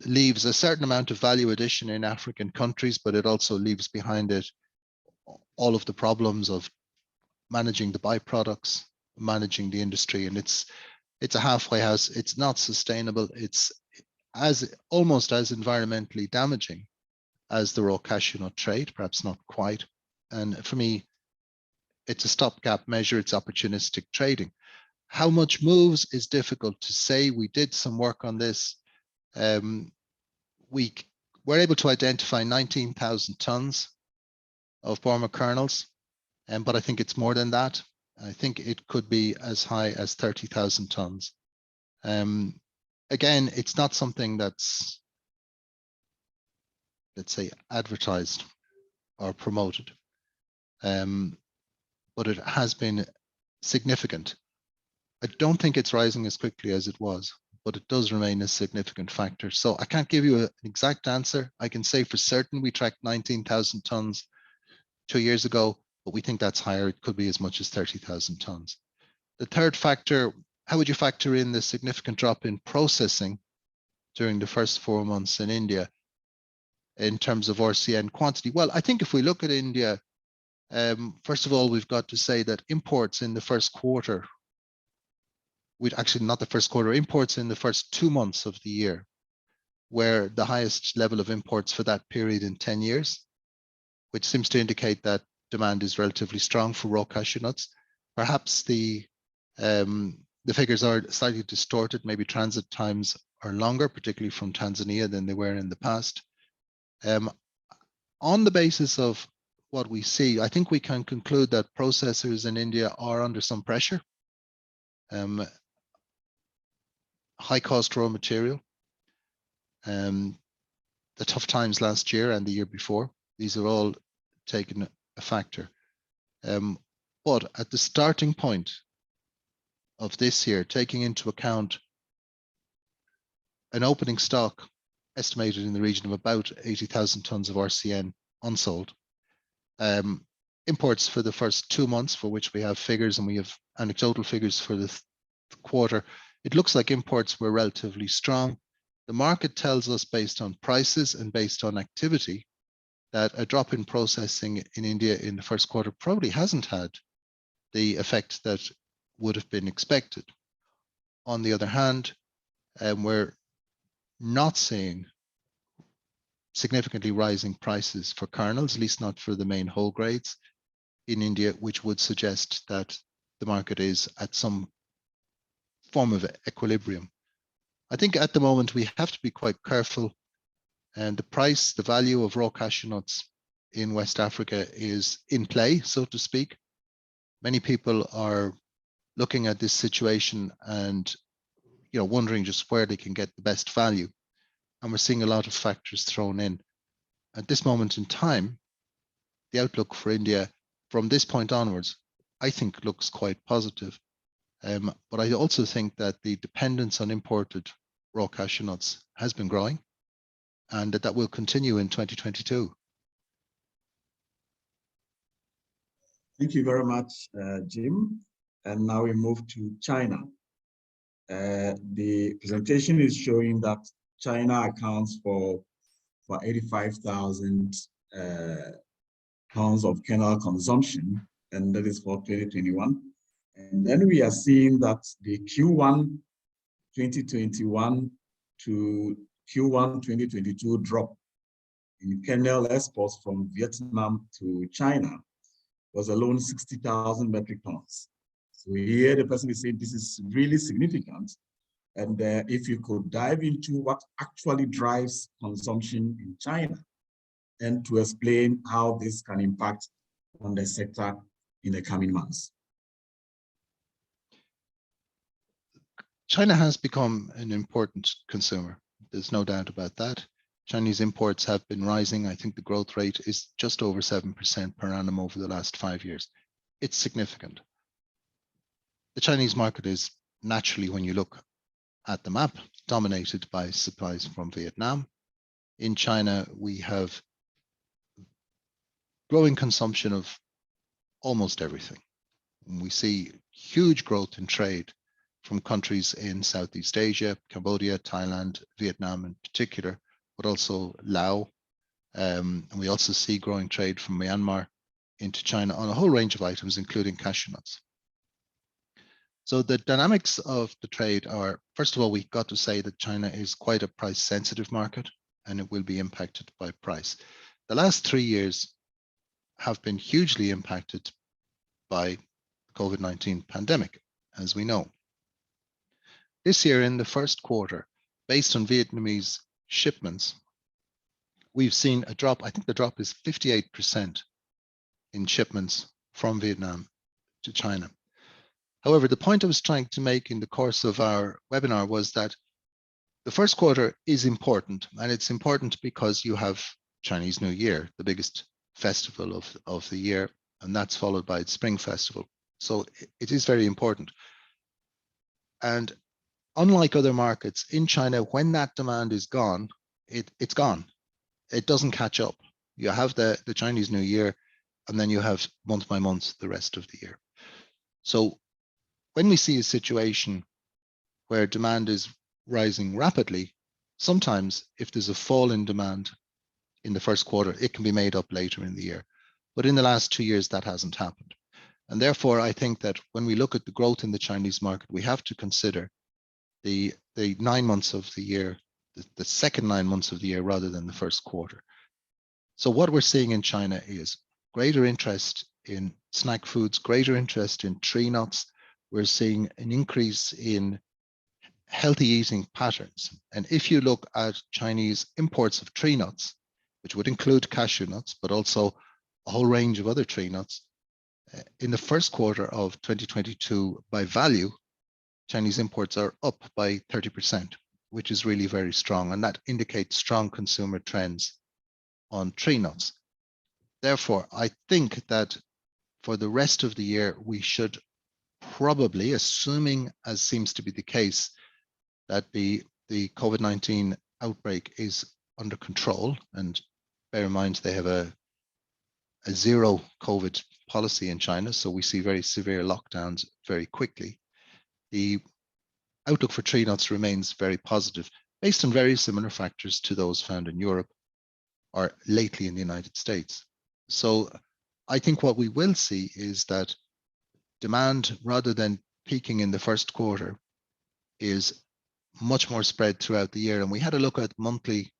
leaves a certain amount of value addition in African countries, but it also leaves behind it all of the problems of managing the byproducts, managing the industry, and it's a halfway house. It's not sustainable. It's almost as environmentally damaging as the raw cashew nut trade, perhaps not quite. And for me, it's a stopgap measure. It's opportunistic trading. How much moves is difficult to say. We did some work on this. We were able to identify 19,000 tons of Burma kernels, but I think it's more than that. I think it could be as high as 30,000 tons. Again, it's not something that's, let's say, advertised or promoted, but it has been significant. I don't think it's rising as quickly as it was, but it does remain a significant factor. So I can't give you an exact answer. I can say for certain we tracked 19,000 tons 2 years ago, but we think that's higher. It could be as much as 30,000 tons. The third factor, how would you factor in the significant drop in processing during the first 4 months in India in terms of RCN quantity? Well, I think if we look at India, first of all, we've got to say that imports in the first quarter, not the first quarter, imports in the first 2 months of the year were the highest level of imports for that period in 10 years, which seems to indicate that demand is relatively strong for raw cashew nuts. Perhaps the figures are slightly distorted. Maybe transit times are longer, particularly from Tanzania, than they were in the past. On the basis of what we see, I think we can conclude that processors in India are under some pressure. High cost raw material, the tough times last year and the year before, these are all taken a factor. But at the starting point of this year, taking into account an opening stock estimated in the region of about 80,000 tons of RCN unsold. Imports for the first 2 months, for which we have figures, and we have anecdotal figures for the quarter, it looks like imports were relatively strong. The market tells us, based on prices and based on activity, that a drop in processing in India in the first quarter probably hasn't had the effect that would have been expected. On the other hand, we're not seeing significantly rising prices for kernels, at least not for the main whole grades in India, which would suggest that the market is at some form of equilibrium. I think at the moment we have to be quite careful, and the value of raw cashew nuts in West Africa is in play, so to speak. Many people are looking at this situation and wondering just where they can get the best value. And we're seeing a lot of factors thrown in. At this moment in time, the outlook for India from this point onwards, I think, looks quite positive. But I also think that the dependence on imported raw cashew nuts has been growing, and that will continue in 2022. Thank you very much, Jim. And now we move to China. The presentation is showing that China accounts for 85,000 tons of kernel consumption, and that is for 2021. And then we are seeing that the Q1 2021 to Q1 2022 drop in kernel exports from Vietnam to China was alone 60,000 metric tons. So here the person is saying this is really significant. And if you could dive into what actually drives consumption in China, and to explain how this can impact on the sector in the coming months. China has become an important consumer. There's no doubt about that. Chinese imports have been rising. I think the growth rate is just over 7% per annum over the last 5 years. It's significant. The Chinese market is naturally, when you look at the map, dominated by supplies from Vietnam. In China, we have growing consumption of almost everything. And we see huge growth in trade from countries in Southeast Asia, Cambodia, Thailand, Vietnam in particular, but also Laos. And we also see growing trade from Myanmar into China on a whole range of items, including cashew nuts. So the dynamics of the trade are, first of all, we've got to say that China is quite a price-sensitive market, and it will be impacted by price. The last 3 years have been hugely impacted by the COVID-19 pandemic, as we know. This year, in the first quarter, based on Vietnamese shipments, we've seen a drop. I think the drop is 58% in shipments from Vietnam to China. However, the point I was trying to make in the course of our webinar was that the first quarter is important, and it's important because you have Chinese New Year, the biggest festival of the year, and that's followed by the Spring Festival. So it is very important. And unlike other markets in China, when that demand is gone, it's gone. It doesn't catch up. You have the Chinese New Year, and then you have month by month the rest of the year. So when we see a situation where demand is rising rapidly, sometimes if there's a fall in demand in the first quarter, it can be made up later in the year. But in the last 2 years, that hasn't happened. And therefore, I think that when we look at the growth in the Chinese market, we have to consider the 9 months of the year, the second 9 months of the year, rather than the first quarter. So what we're seeing in China is greater interest in snack foods, greater interest in tree nuts. We're seeing an increase in healthy eating patterns. And if you look at Chinese imports of tree nuts, which would include cashew nuts, but also a whole range of other tree nuts, in the first quarter of 2022, by value, Chinese imports are up by 30%, which is really very strong. And that indicates strong consumer trends on tree nuts. Therefore, I think that for the rest of the year, we should probably, assuming, as seems to be the case, that the COVID-19 outbreak is under control, and bear in mind they have a a zero COVID policy in China, so we see very severe lockdowns very quickly. The outlook for tree nuts remains very positive, based on very similar factors to those found in Europe or lately in the United States. So I think what we will see is that demand, rather than peaking in the first quarter, is much more spread throughout the year. And we had a look at monthly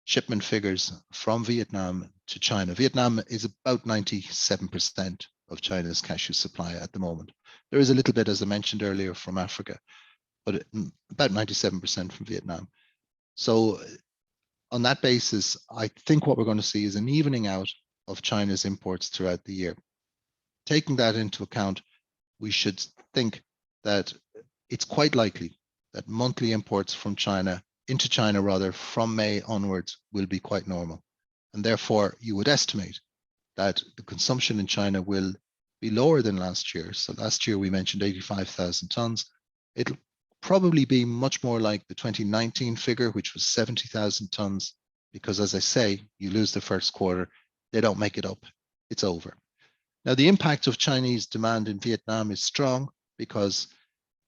shipment figures from Vietnam to China. Vietnam is about 97% of China's cashew supply at the moment. There is a little bit, as I mentioned earlier, from Africa, but about 97% from Vietnam. So on that basis, I think what we're going to see is an evening out of China's imports throughout the year. Taking that into account, we should think that it's quite likely that monthly imports from China, into China rather, from May onwards will be quite normal. And therefore, you would estimate that the consumption in China will be lower than last year. So last year we mentioned 85,000 tons. It'll probably be much more like the 2019 figure, which was 70,000 tons, because as I say, you lose the first quarter, they don't make it up, it's over. Now, the impact of Chinese demand in Vietnam is strong because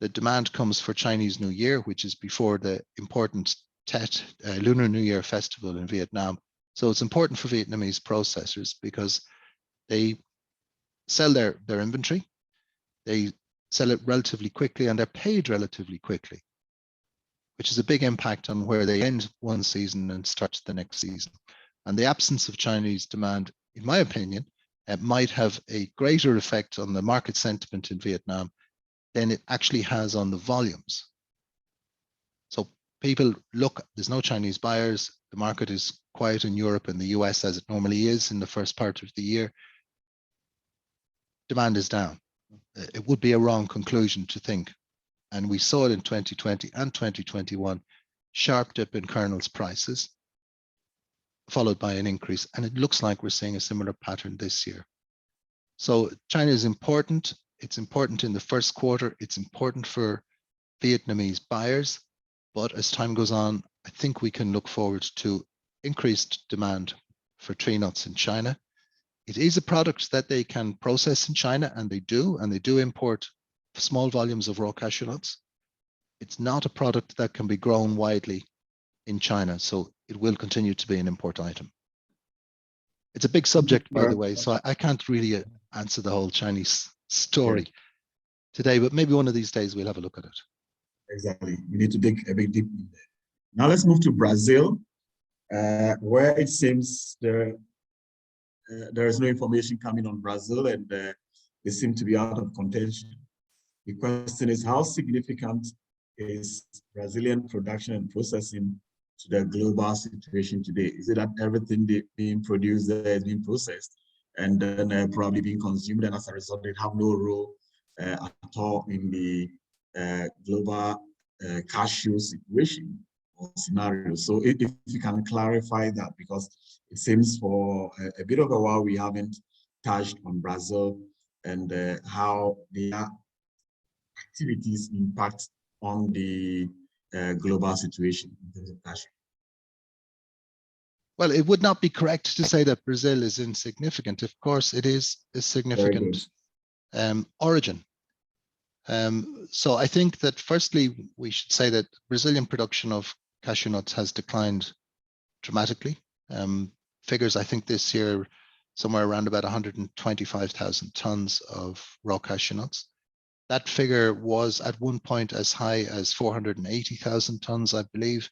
the demand comes for Chinese New Year, which is before the important Tet, Lunar New Year festival in Vietnam. So it's important for Vietnamese processors because they sell their inventory, they sell it relatively quickly, and they're paid relatively quickly, which is a big impact on where they end one season and start the next season. And the absence of Chinese demand, in my opinion, might have a greater effect on the market sentiment in Vietnam than it actually has on the volumes. So people look, there's no Chinese buyers, the market is quiet in Europe and the US as it normally is in the first part of the year. Demand is down. It would be a wrong conclusion to think. And we saw it in 2020 and 2021, sharp dip in kernels prices, followed by an increase. And it looks like we're seeing a similar pattern this year. So China is important. It's important in the first quarter. It's important for Vietnamese buyers. But as time goes on, I think we can look forward to increased demand for tree nuts in China. It is a product that they can process in China, and they do import small volumes of raw cashew nuts. It's not a product that can be grown widely in China, so it will continue to be an import item. It's a big subject, by the way, so I can't really answer the whole Chinese story today, but maybe one of these days we'll have a look at it. Exactly. We need to dig a bit deep in there. Now let's move to Brazil, where it seems there is no information coming on Brazil, and they seem to be out of contention. The question is, how significant is Brazilian production and processing to the global situation today? Is it that everything being produced there is being processed and then probably being consumed, and as a result, they have no role at all in the global cashew situation or scenario? So if you can clarify that, because it seems for a bit of a while we haven't touched on Brazil and how their activities impact on the global situation in terms of cashew. Well, it would not be correct to say that Brazil is insignificant. Of course, it is a significant origin. So I think that firstly, we should say that Brazilian production of cashew nuts has declined dramatically. Figures, I think this year, somewhere around about 125,000 tons of raw cashew nuts. That figure was at one point as high as 480,000 tons, I believe,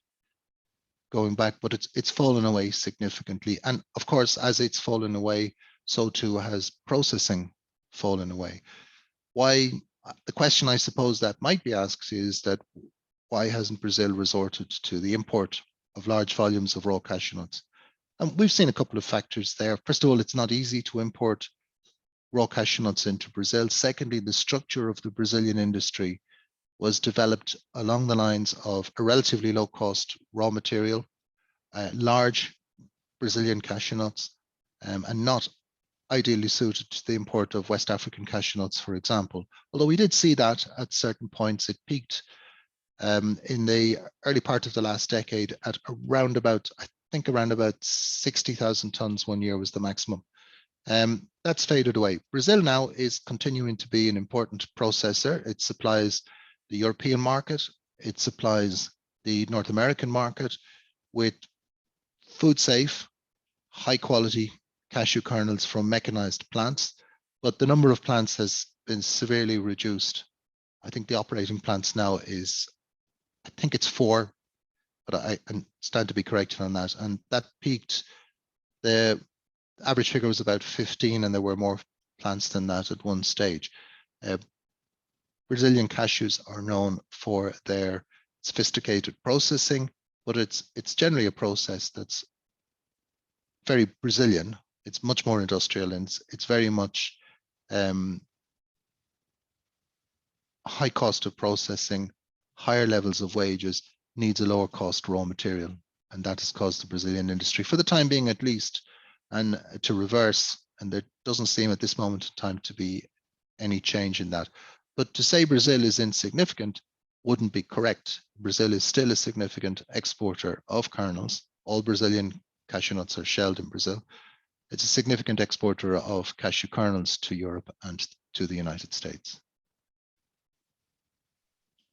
going back, but it's fallen away significantly. And of course, as it's fallen away, so too has processing fallen away. Why? The question I suppose that might be asked is that why hasn't Brazil resorted to the import of large volumes of raw cashew nuts? And we've seen a couple of factors there. First of all, it's not easy to import raw cashew nuts into Brazil. Secondly, the structure of the Brazilian industry was developed along the lines of a relatively low cost raw material, large Brazilian cashew nuts, and not ideally suited to the import of West African cashew nuts, for example. Although we did see that at certain points. It peaked in the early part of the last decade at around about, I think around about 60,000 tons one year was the maximum That's faded away. Brazil now is continuing to be an important processor. It supplies the European market. It supplies the North American market with food safe, high quality cashew kernels from mechanized plants. But the number of plants has been severely reduced. I think the operating plants now is, I think it's 4, but I stand to be corrected on that. And that peaked, the average figure was about 15, and there were more plants than that at one stage. Brazilian cashews are known for their sophisticated processing, but it's generally a process that's very Brazilian. It's much more industrial, and it's very much high cost of processing, higher levels of wages, needs a lower cost raw material. And that has caused the Brazilian industry, for the time being at least, and to reverse. And there doesn't seem at this moment in time to be any change in that. But to say Brazil is insignificant wouldn't be correct. Brazil is still a significant exporter of kernels. All Brazilian cashew nuts are shelled in Brazil. It's a significant exporter of cashew kernels to Europe and to the United States.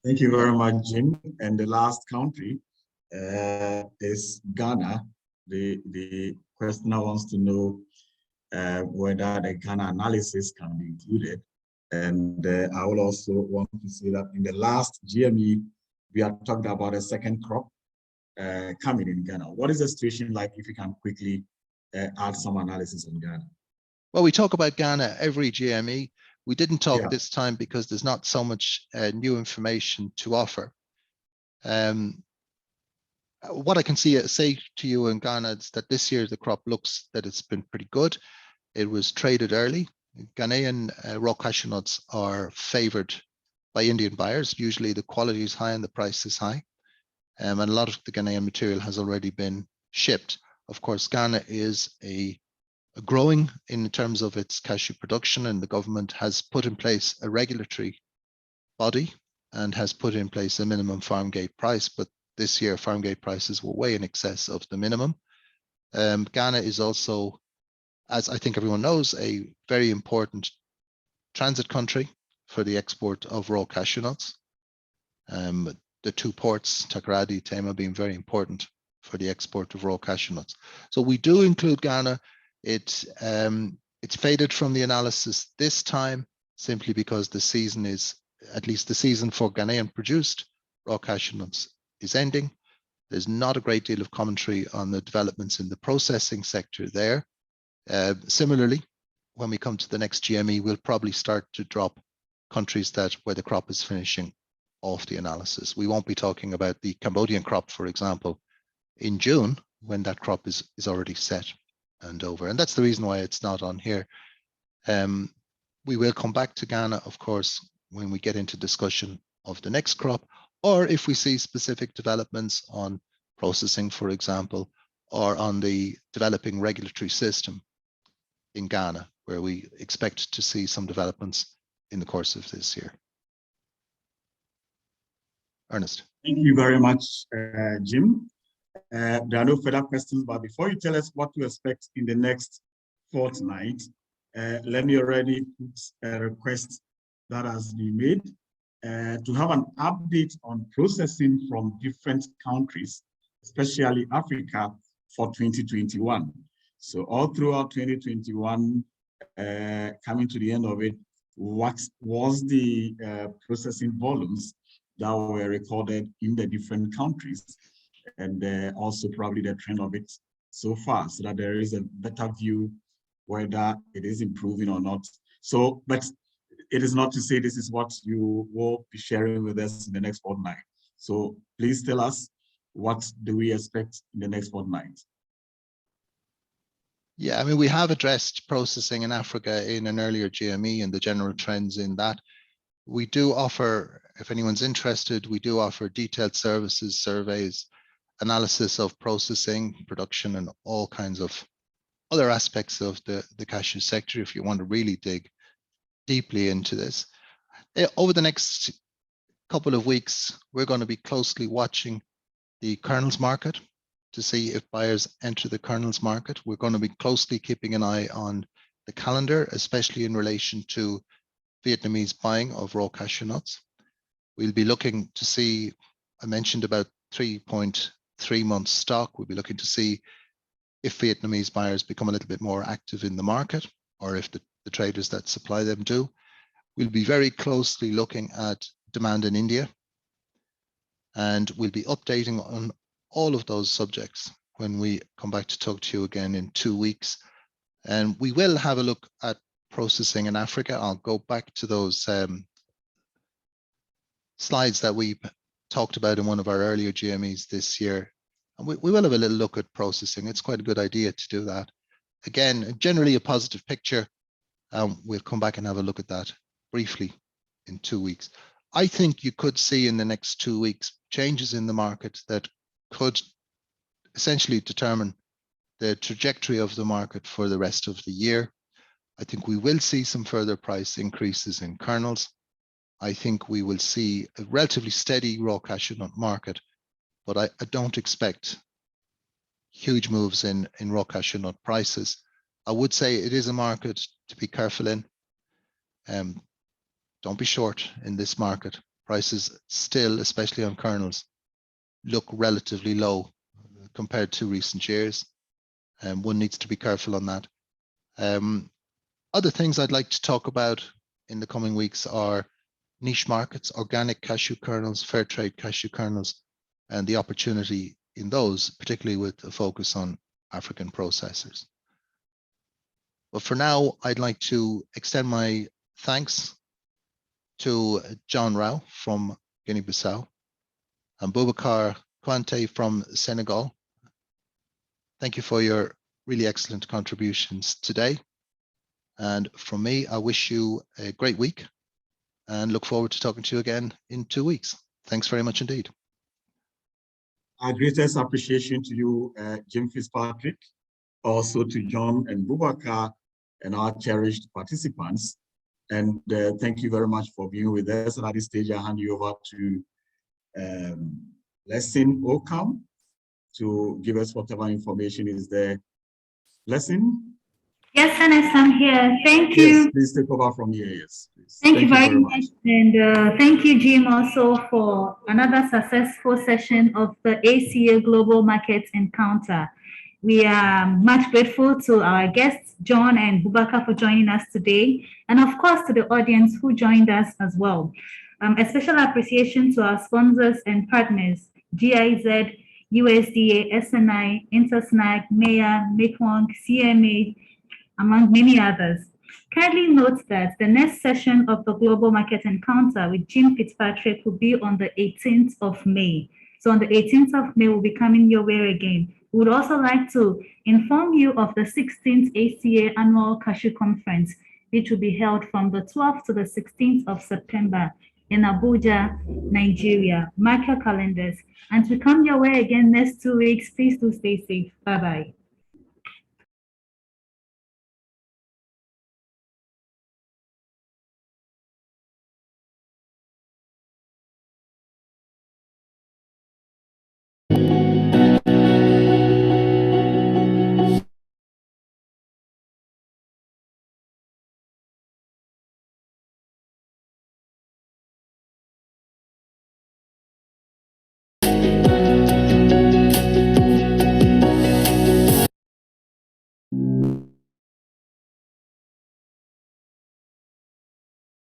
Thank you very much, Jim. And the last country is Ghana. The questioner wants to know whether the Ghana analysis can be included. And I will also want to say that in the last GME, we had talked about a second crop coming in Ghana. What is the situation like, if you can quickly add some analysis on Ghana? Well, we talk about Ghana every GME. We didn't talk Yeah. this time because there's not so much new information to offer. What I can say to you in Ghana is that this year the crop looks that it's been pretty good. It was traded early. Ghanaian raw cashew nuts are favored by Indian buyers. Usually the quality is high and the price is high. And a lot of the Ghanaian material has already been shipped. Of course, Ghana is a growing in terms of its cashew production, and the government has put in place a regulatory body and has put in place a minimum farm gate price. But this year, farm gate prices were way in excess of the minimum. Ghana is also, as I think everyone knows, a very important transit country for the export of raw cashew nuts. The 2 ports, Takoradi, Tema, being very important for the export of raw cashew nuts. So we do include Ghana. It's faded from the analysis this time simply because the season is, at least the season for Ghanaian produced raw cashew nuts is ending. There's not a great deal of commentary on the developments in the processing sector there. Similarly, when we come to the next GME, we'll probably start to drop countries where the crop is finishing off the analysis. We won't be talking about the Cambodian crop, for example, in June, when that crop is already set and over. And that's the reason why it's not on here. We will come back to Ghana, of course, when we get into discussion of the next crop, or if we see specific developments on processing, for example, or on the developing regulatory system in Ghana, where we expect to see some developments in the course of this year. Ernest. Thank you very much, Jim. There are no further questions, but before you tell us what to expect in the next fortnight, let me already put a request that has been made to have an update on processing from different countries, especially Africa, for 2021. So all throughout 2021, coming to the end of it, what was the processing volumes that were recorded in the different countries, and also probably the trend of it so far, so that there is a better view whether it is improving or not. So, but it is not to say this is what you will be sharing with us in the next fortnight. So please tell us, what do we expect in the next fortnight? Yeah, I mean, we have addressed processing in Africa in an earlier GME and the general trends in that. We do offer, if anyone's interested, we do offer detailed services, surveys, analysis of processing, production, and all kinds of other aspects of the cashew sector if you want to really dig deeply into this. Over the next couple of weeks, we're going to be closely watching the kernels market to see if buyers enter the kernels market. We're going to be closely keeping an eye on the calendar, especially in relation to Vietnamese buying of raw cashew nuts. We'll be looking to see, I mentioned about 3.3 months stock. We'll be looking to see if Vietnamese buyers become a little bit more active in the market, or if the traders that supply them do. We'll be very closely looking at demand in India, and we'll be updating on all of those subjects when we come back to talk to you again in 2 weeks. And we will have a look at processing in Africa. I'll go back to those slides that we talked about in one of our earlier GMEs this year. And we will have a little look at processing. It's quite a good idea to do that. Again, generally a positive picture. We'll come back and have a look at that briefly in 2 weeks. I think you could see in the next 2 weeks changes in the market that could essentially determine the trajectory of the market for the rest of the year. I think we will see some further price increases in kernels. I think we will see a relatively steady raw cashew nut market, but I don't expect huge moves in raw cashew nut prices. I would say it is a market to be careful in. Don't be short in this market. Prices still, especially on kernels, look relatively low compared to recent years. One needs to be careful on that. Other things I'd like to talk about in the coming weeks are niche markets, organic cashew kernels, fair trade cashew kernels, and the opportunity in those, particularly with a focus on African processors. But for now, I'd like to extend my thanks to John Rao from Guinea-Bissau and Boubacar Quante from Senegal. Thank you for your really excellent contributions today. And from me, I wish you a great week and look forward to talking to you again in 2 weeks. Thanks very much indeed. Our greatest appreciation to you, Jim Fitzpatrick, also to John and Boubacar and our cherished participants. And thank you very much for being with us. And at this stage, I hand you over to Blessing Ocam to give us whatever information is there. Blessing? Yes, Ernest, I'm here. Thank you. Yes, please take over from here. Yes, please. Thank you very much. And thank you, Jim, also for another successful session of the ACA Global Markets Encounter. We are much grateful to our guests, John and Boubacar, for joining us today, and of course to the audience who joined us as well. A special appreciation to our sponsors and partners, GIZ, USDA, SNI, Intersnack, MEA, Mekong, CMA, among many others. Kindly note that the next session of the Global Market Encounter with Jim Fitzpatrick will be on the 18th of May. So on the 18th of May, we'll be coming your way again. We would also like to inform you of the 16th ACA Annual Cashew Conference, which will be held from the 12th to the 16th of September in Abuja, Nigeria. Mark your calendars. And to come your way again next 2 weeks, please do stay safe. Bye-bye.